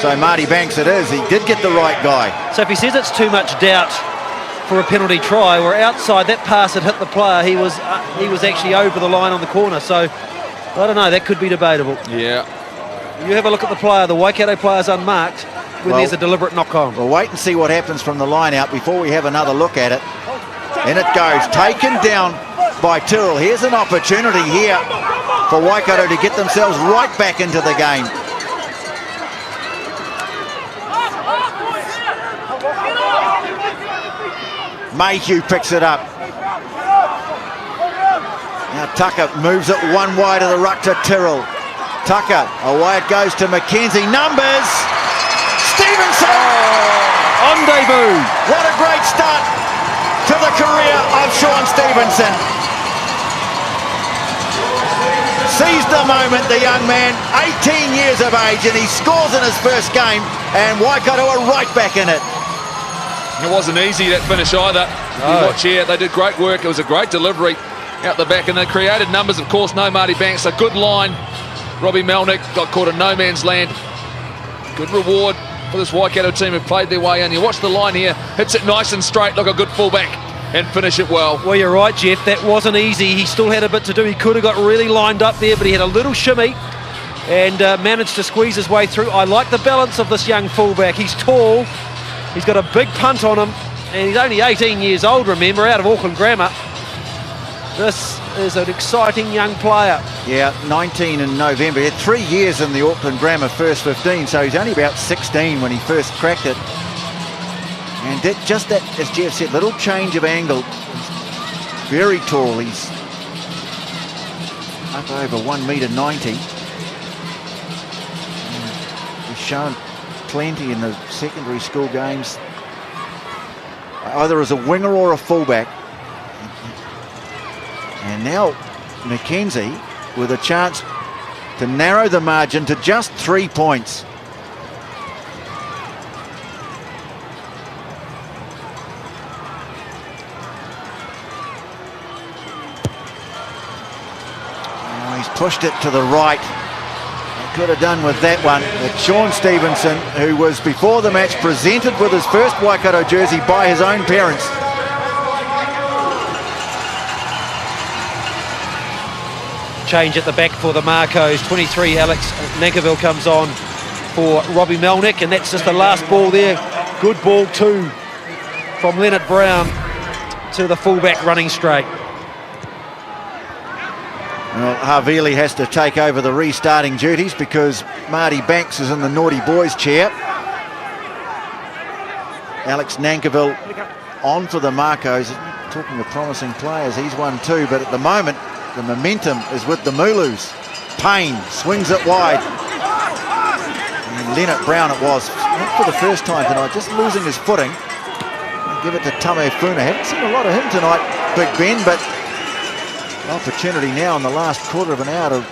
A: So Marty Banks it is. He did get the right guy.
B: So if he says it's too much doubt for a penalty try, or outside that pass had hit the player, he was actually over the line on the corner. So I don't know, that could be debatable.
C: Yeah.
B: You have a look at the player. The Waikato player's unmarked when there's a deliberate knock on.
A: We'll wait and see what happens from the line out before we have another look at it. And it goes, taken down by Tyrrell. Here's an opportunity here for Waikato to get themselves right back into the game. Mayhew picks it up. Now Tucker moves it one wide of the ruck to Tyrrell. Tucker, away it goes to McKenzie. Numbers! Stevenson!
B: On debut!
A: What a great start to the career of Sean Stevenson. Seized the moment, the young man, 18 years of age, and he scores in his first game, and Waikato are right back in it.
C: It wasn't easy, that finish either. You watch here, they did great work. It was a great delivery out the back, and they created numbers. Of course, no Marty Banks, a good line. Robbie Malnick got caught in no man's land. Good reward for this Waikato team who played their way in. You watch the line here, hits it nice and straight, like a good fullback, and finish it well.
B: Well, you're right, Jeff. That wasn't easy. He still had a bit to do. He could have got really lined up there, but he had a little shimmy and managed to squeeze his way through. I like the balance of this young fullback. He's tall. He's got a big punt on him, and he's only 18 years old, remember, out of Auckland Grammar. This is an exciting young player.
A: Yeah, 19 in November. He had 3 years in the Auckland Grammar first 15, so he's only about 16 when he first cracked it. And did just that, as Jeff said, little change of angle. He's very tall. He's up over 1.90 m. He's shown plenty in the secondary school games either as a winger or a fullback. And now Mackenzie with a chance to narrow the margin to just 3 points. Oh, he's pushed it to the right. He could have done with that one. But Sean Stevenson, who was before the match presented with his first Waikato jersey by his own parents.
B: Change at the back for the Marcos. 23, Alex Nankivell comes on for Robbie Melnick, and that's just the last ball there. Good ball too from Leonard Brown to the fullback running straight.
A: Well, Havili has to take over the restarting duties because Marty Banks is in the naughty boys chair. Alex Nankivell on for the Marcos. Talking of promising players, he's one too, but at the moment the momentum is with the Mooloos. Payne swings it wide. And Leonard Brown it was, not for the first time tonight, just losing his footing. And give it to Tame Funa. Haven't seen a lot of him tonight, Big Ben, but an opportunity now in the last quarter of an hour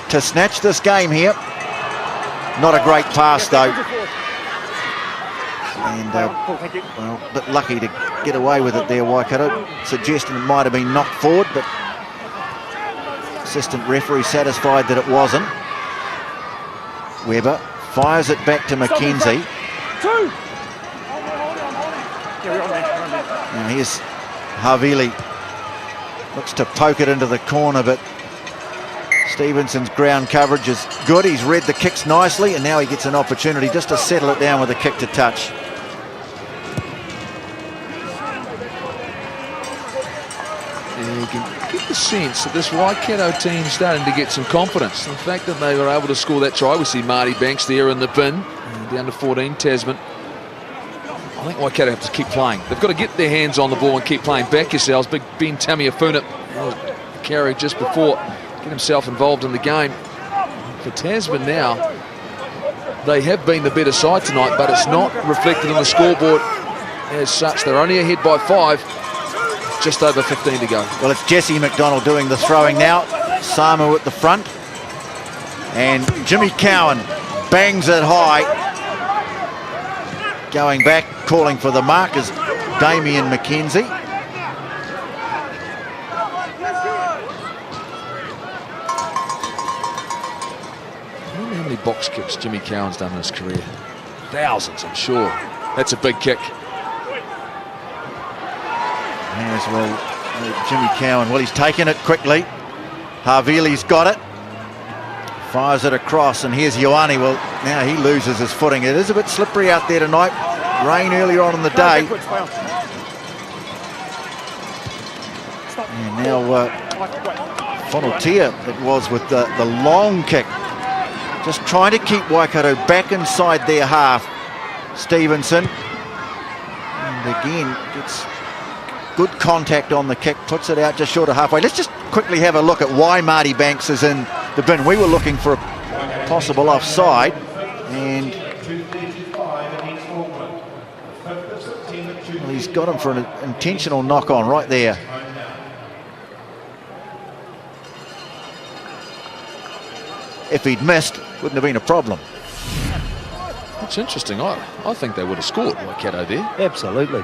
A: to snatch this game here. Not a great pass though. And well, a bit lucky to get away with it there, Waikato. Suggesting it might have been knocked forward, but assistant referee satisfied that it wasn't. Webber fires it back to Mackenzie. Now here's Havili. Looks to poke it into the corner, but Stevenson's ground coverage is good. He's read the kicks nicely, and now he gets an opportunity just to settle it down with a kick to touch.
C: You can get the sense that this Waikato team's starting to get some confidence. The fact that they were able to score that try, we see Marty Banks there in the bin, the under 14 Tasman. I think Waikato have to keep playing. They've got to get their hands on the ball and keep playing. Back yourselves. Big Ben Tamiafuna carry just before, get himself involved in the game. For Tasman now, they have been the better side tonight, but it's not reflected on the scoreboard as such. They're only ahead by 5. Just over 15 to go.
A: Well, it's Jesse McDonald doing the throwing now. Samu at the front. And Jimmy Cowan bangs it high. Going back, calling for the mark is Damien McKenzie.
C: I wonder how many box kicks Jimmy Cowan's done in his career. Thousands, I'm sure. That's a big kick.
A: As well, Jimmy Cowan. Well, he's taken it quickly. Havili's got it. Fires it across, and here's Ioane. Well, now he loses his footing. It is a bit slippery out there tonight. Rain earlier on in the day. And now Fonotia it was with the long kick. Just trying to keep Waikato back inside their half. Stevenson. And again, gets good contact on the kick, puts it out just short of halfway. Let's just quickly have a look at why Marty Banks is in the bin. We were looking for a possible offside, and well, he's got him for an intentional knock-on right there. If he'd missed, wouldn't have been a problem.
C: That's interesting. I think they would have scored Waikato there.
B: Absolutely.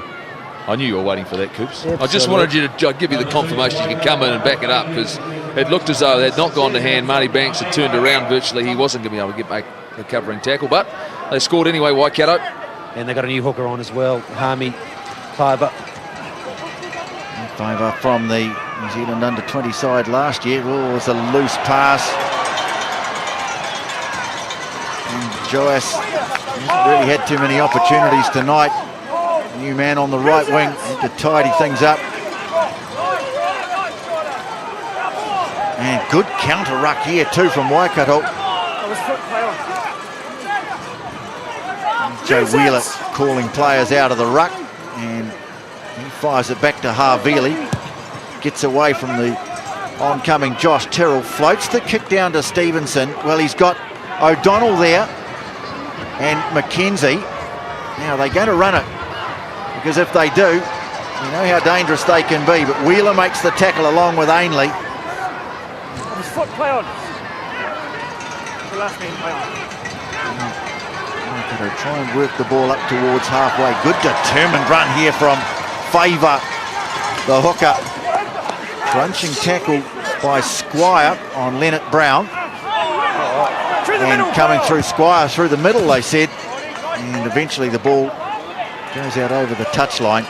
C: I knew you were waiting for that, Coops.
B: Absolutely.
C: I just wanted you to give you the confirmation you can come in and back it up, because it looked as though they'd not gone to hand. Marty Banks had turned around virtually. He wasn't going to be able to get back the covering tackle, but they scored anyway, Waikato.
B: And they got a new hooker on as well, Hami Faiva.
A: Faiva from the New Zealand under-20 side last year. Oh, it was a loose pass. And Joas hasn't really had too many opportunities tonight. New man on the right wing to tidy things up. And good counter ruck here too from Waikato. Joe Wheeler calling players out of the ruck, and he fires it back to Havili. Gets away from the oncoming Josh Tyrrell. Floats the kick down to Stevenson. Well, he's got O'Donnell there and Mackenzie. Now they're going to run it. because if they do, you know how dangerous they can be. But Wheeler makes the tackle along with Ainley.
D: His foot, play on. The last man, play on.
A: Waikato try and work the ball up towards halfway. Good determined run here from Favour, the hooker. Crunching tackle by Squire on Leonard Brown. And coming through Squire through the middle, they said. And eventually the ball goes out over the touchline.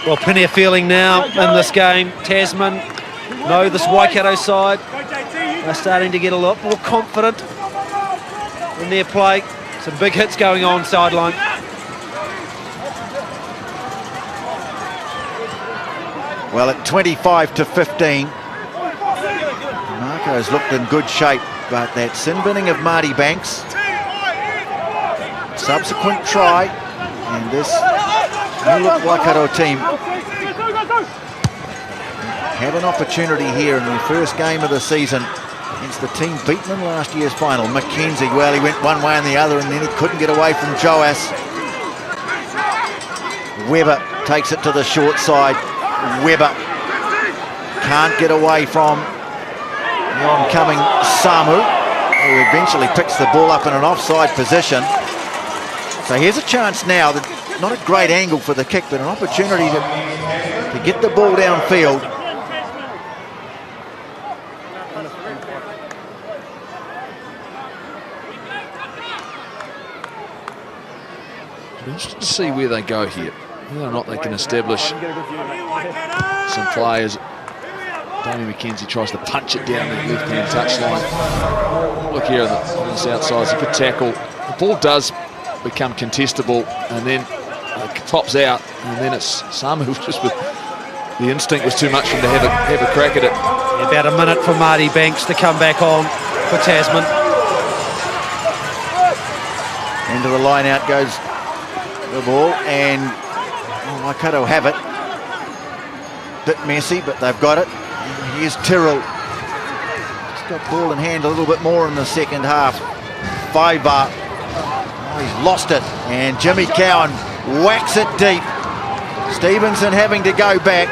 B: Well, plenty of feeling now in this game. Tasman know this Waikato side are starting to get a lot more confident in their play. Some big hits going on sideline.
A: Well, at 25-15, Marco's looked in good shape, but that sin binning of Marty Banks, subsequent try, and this new-look Waikato team had an opportunity here in the first game of the season against the team beaten in last year's final. Mackenzie, well, he went one way and the other, and then he couldn't get away from Joas. Webber takes it to the short side. Webber can't get away from the oncoming Samu, who eventually picks the ball up in an offside position. So here's a chance now, not a great angle for the kick, but an opportunity to get the ball downfield.
C: Interesting to see where they go here, whether or not they can establish some players. Damien McKenzie tries to punch it down the left-hand touchline. Look here on this outside, it's a good tackle. The ball does become contestable, and then it pops out, and then it's Samu just with the instinct was too much for him to have a crack at it.
B: About a minute for Marty Banks to come back on for Tasman.
A: Into the line out goes the ball, and Waikato have it. Bit messy, but they've got it. And here's Tyrrell. Just got ball in hand a little bit more in the second half. Faiva. Oh, he's lost it. And Jimmy Cowan whacks it deep. Stevenson having to go back.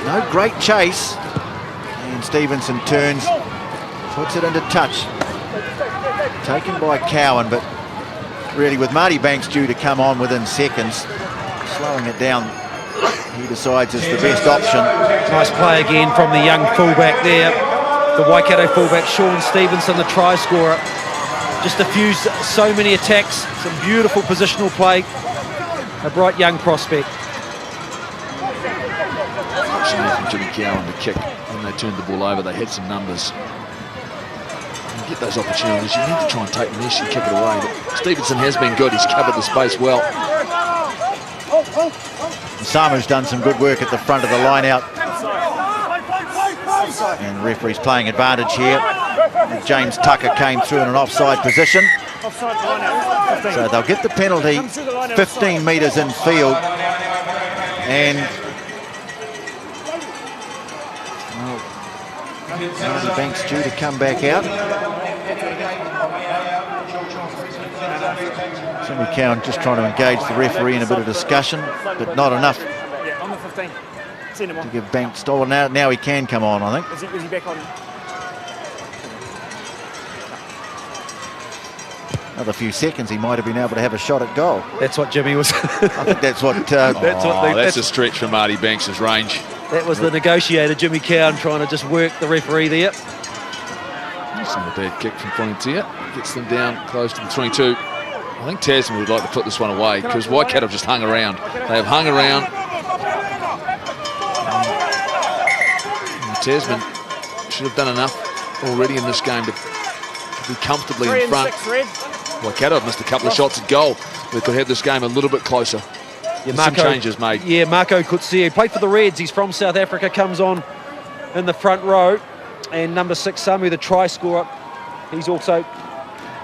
A: No great chase. And Stevenson turns, puts it into touch. Taken by Cowan, but really with Marty Banks due to come on within seconds, slowing it down, he decides is the best option.
B: Nice play again from the young fullback there. The Waikato fullback, Sean Stevenson, the try scorer. Just diffused so many attacks, some beautiful positional play. A bright young prospect.
C: Fortunately from Jimmy Cowan to kick when they turned the ball over, they had some numbers. You get those opportunities, you need to try and take the mesh and kick it away. But Stevenson has been good, he's covered the space well.
A: Samu's done some good work at the front of the line out. And the referee's playing advantage here. James Tucker came through in an offside position. So they'll get the penalty 15 metres in field. And Marty Banks due to come back out. Jimmy Cowan just trying to engage the referee in a bit of discussion, but not enough to give Banks. Oh, now he can come on, I think.
D: Is he back on?
A: Another few seconds, he might have been able to have a shot at goal.
B: That's what Jimmy was.
A: I think that's what.
C: That's a stretch from Marty Banks' range.
B: That was the negotiator, Jimmy Cowan, trying to just work the referee there.
C: That's not a bad kick from Volunteer. Gets them down close to the 22. I think Tasman would like to put this one away because Waikato have just hung around. They have hung around. And Tasman should have done enough already in this game to be comfortably in front. Waikato have missed a couple of shots at goal. They could have this game a little bit closer.
B: Yeah,
C: some changes made.
B: Yeah, Marco Kutsia, he played for the Reds. He's from South Africa, comes on in the front row. And number 6, Samu, the try scorer, he's also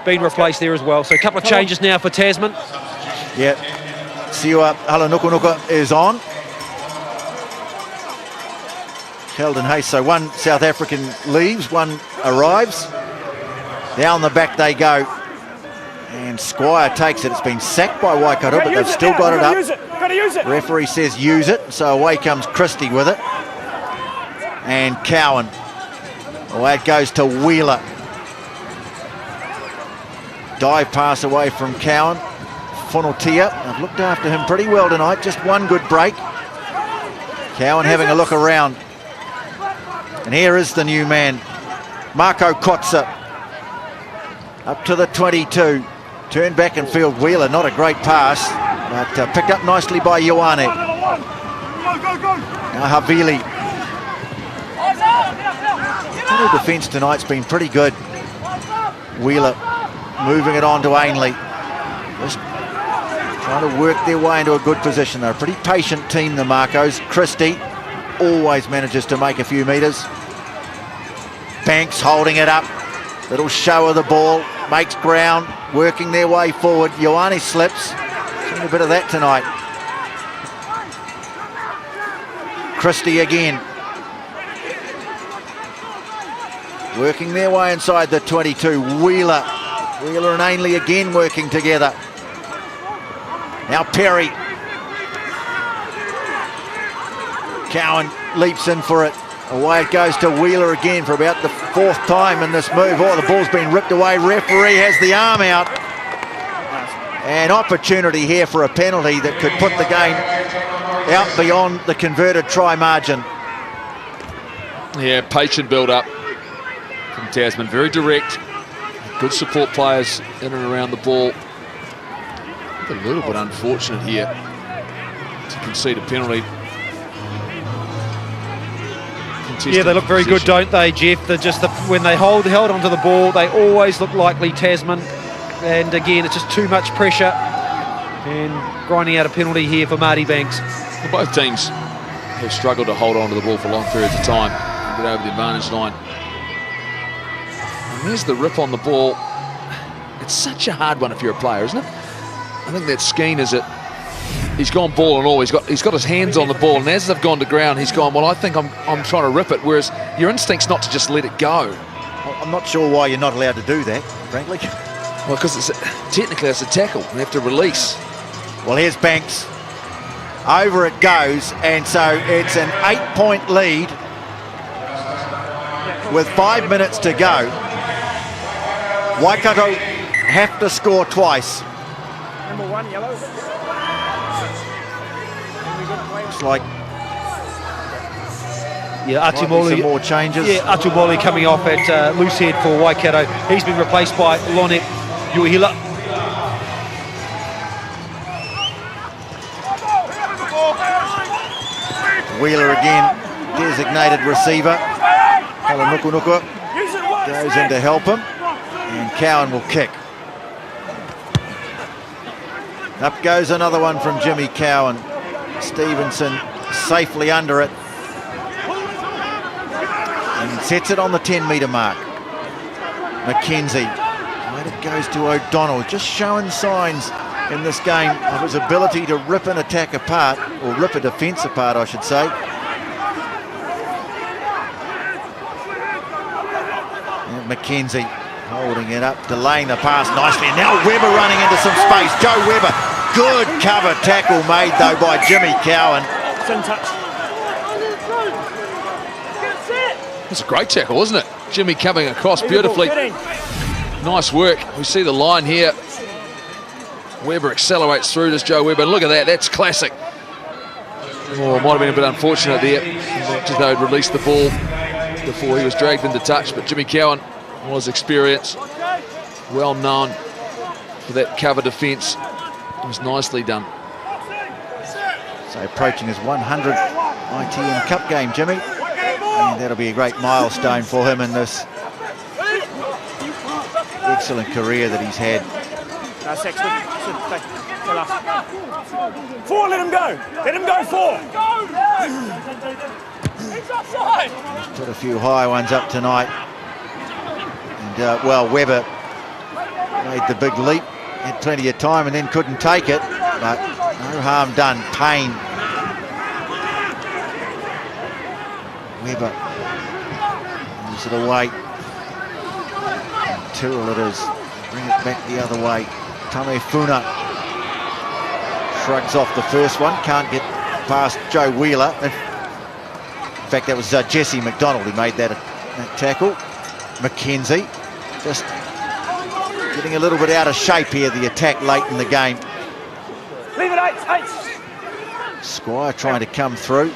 B: been replaced there as well. So a couple of changes now for Tasman.
A: Yeah, Siua Halanukunuka is on. Sheldon Hayes, so one South African leaves, one arrives. Down the back they go. And Squire takes it. It's been sacked by Waikato, but they've still got it up.
D: Gotta use it.
A: Referee says use it, so away comes Christie with it. And Cowan. Away it goes to Wheeler. Dive pass away from Cowan. Fonotia, I've looked after him pretty well tonight. Just one good break. Cowan having a look around. And here is the new man, Marco Kotza. Up to the 22. Turn back and field Wheeler. Not a great pass, but picked up nicely by Ioane. Now Havili. The defence tonight's been pretty good. Wheeler moving it on to Ainley. Just trying to work their way into a good position. They're a pretty patient team, the Marcos. Christie always manages to make a few metres. Banks holding it up. Little show of the ball. Makes ground. Working their way forward. Ioane slips. Seen a bit of that tonight. Christie again. Working their way inside the 22. Wheeler and Ainley again working together. Now Perry. Cowan leaps in for it. Away it goes to Wheeler again for about the 4th time in this move. Oh, the ball's been ripped away. Referee has the arm out. An opportunity here for a penalty that could put the game out beyond the converted try margin.
C: Yeah, patient build-up from Tasman. Very direct. Good support players in and around the ball. A little bit unfortunate here to concede a penalty.
B: Yeah, they look very good, don't they, Jeff? They're just when they held onto the ball, they always look likely Tasman. And again, it's just too much pressure and grinding out a penalty here for Marty Banks.
C: Well, both teams have struggled to hold on to the ball for long periods of time and get over the advantage line. And there's the rip on the ball. It's such a hard one if you're a player, isn't it? I think that Skeen is it. He's gone ball and all. He's got his hands on the ball, and as they've gone to ground, he's gone, well, I think I'm trying to rip it, whereas your instinct's not to just let it go.
A: I'm not sure why you're not allowed to do that, frankly.
C: Well, because technically it's a tackle. You have to release.
A: Well, here's Banks. Over it goes, and so it's an 8-point lead with 5 minutes to go. Waikato have to score twice.
D: Number 1, yellow.
A: Looks like
B: Atumoli,
A: some more changes.
B: Yeah, Atumoli coming off at loose head for Waikato. He's been replaced by Lonet Uehila.
A: Wheeler again, designated receiver. Nuku goes in to help him, and Cowan will kick. Up goes another one from Jimmy Cowan. Stevenson safely under it and sets it on the 10-metre mark. McKenzie, right, it goes to O'Donnell, just showing signs in this game of his ability to rip an attack apart, or rip a defence apart, I should say. And McKenzie holding it up, delaying the pass nicely. And now Webber running into some space. Joe Webber, good cover tackle made though by Jimmy Cowan.
D: Sin touch.
C: That's a great tackle, wasn't it? Jimmy coming across beautifully. Nice work. We see the line here. Webber accelerates through this Joe Webber. Look at that, that's classic. Oh, it might have been a bit unfortunate there, just though he'd released the ball before he was dragged into touch, but Jimmy Cowan was experienced, well known for that cover defence. It was nicely done.
A: So approaching his 100th ITM Cup game, Jimmy. And that'll be a great milestone for him in this excellent career that he's had.
D: No, Sex, four, let him go. Let him go, 4. He's offside.
A: He's put a few high ones up tonight. And, well, Webber made the big leap, had plenty of time and then couldn't take it. But no harm done. Payne. Webber moves it away. Tyrrell it is. bring it back the other way. Tamefuna shrugs off the first one, can't get past Joe Wheeler. In fact, that was Jesse McDonald who made that tackle. McKenzie just getting a little bit out of shape here, the attack late in the game.
D: Leave it, eight.
A: Squire trying to come through.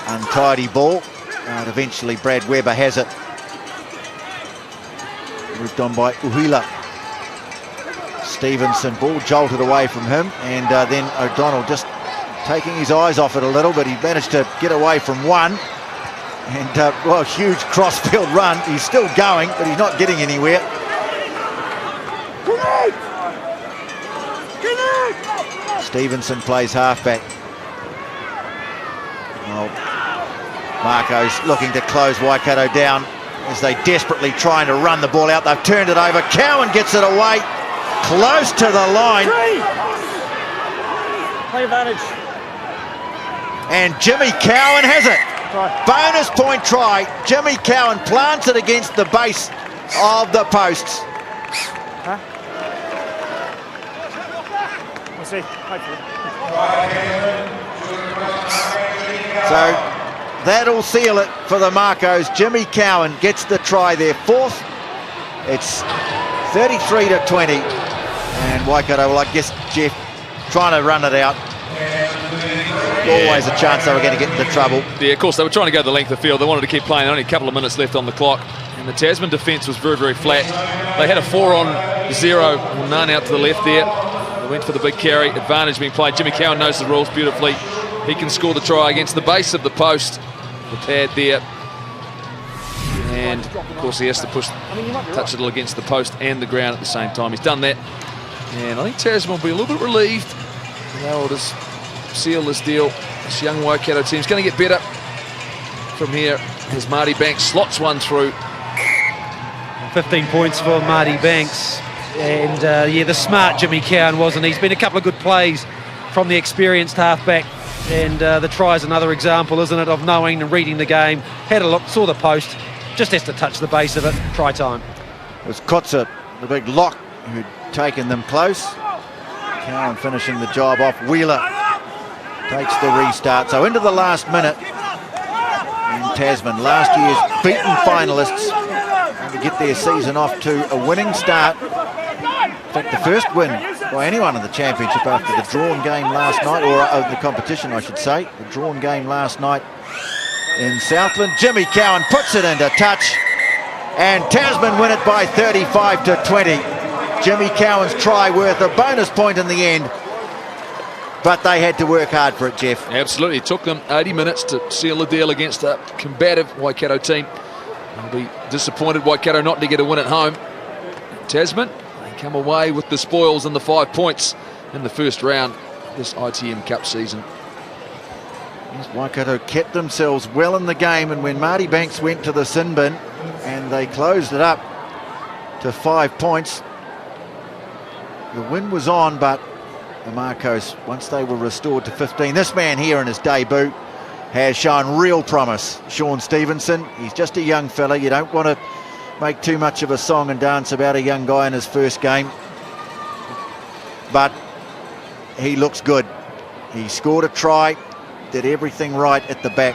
A: Untidy ball. And eventually Brad Weber has it. Moved on by Uhila. Stevenson, ball jolted away from him, and then O'Donnell just taking his eyes off it a little, but he managed to get away from one. And, well, huge crossfield run. He's still going, but he's not getting anywhere. Stevenson plays halfback. Well, Marco's looking to close Waikato down as they desperately trying to run the ball out. They've turned it over. Cowan gets it away, close to the line.
D: Play advantage.
A: And Jimmy Cowan has it. Bonus point try. Jimmy Cowan plants it against the base of the posts.
D: We'll see. Hopefully.
A: So that'll seal it for the Marcos. Jimmy Cowan gets the try there. Fourth. It's 33-20. And Waikato, well, I guess, Jeff, trying to run it out. Always a chance they were going to get into trouble.
C: Yeah, of course, they were trying to go the length of the field. They wanted to keep playing. Only a couple of minutes left on the clock. And the Tasman defence was very, very flat. They had a 4-on-0, none out to the left there. They went for the big carry. Advantage being played. Jimmy Cowan knows the rules beautifully. He can score the try against the base of the post. The pad there. And, of course, he has to touch it against the post and the ground at the same time. He's done that. And I think Tasman will be a little bit relieved. They'll just seal this deal. This young Waikato team's going to get better from here as Marty Banks slots one through.
B: 15 points for Marty Banks. And, yeah, the smart Jimmy Cowan wasn't. He's been a couple of good plays from the experienced halfback. And the try's another example, isn't it, of knowing and reading the game. Had a look, saw the post, just has to touch the base of it. Try time.
A: It was Kotzer, the big lock, who'd taken them close. Cowan finishing the job off. Wheeler takes the restart. So into the last minute in Tasman. Last year's beaten finalists and to get their season off to a winning start. In fact, the first win by anyone in the championship after the drawn game last night, or the competition, I should say. The drawn game last night in Southland. Jimmy Cowan puts it into touch, and Tasman win it by 35-20. Jimmy Cowan's try worth a bonus point in the end, but they had to work hard for it, Jeff.
C: Absolutely. It took them 80 minutes to seal the deal against a combative Waikato team. They'll be disappointed, Waikato, not to get a win at home. Tasman, they come away with the spoils and the 5 points in the first round this ITM Cup season.
A: Yes, Waikato kept themselves well in the game, and when Marty Banks went to the sin bin and they closed it up to 5 points, the win was on, but the Marcos, once they were restored to 15, this man here in his debut has shown real promise. Sean Stevenson, he's just a young fella. You don't want to make too much of a song and dance about a young guy in his first game, but he looks good. He scored a try, did everything right at the back.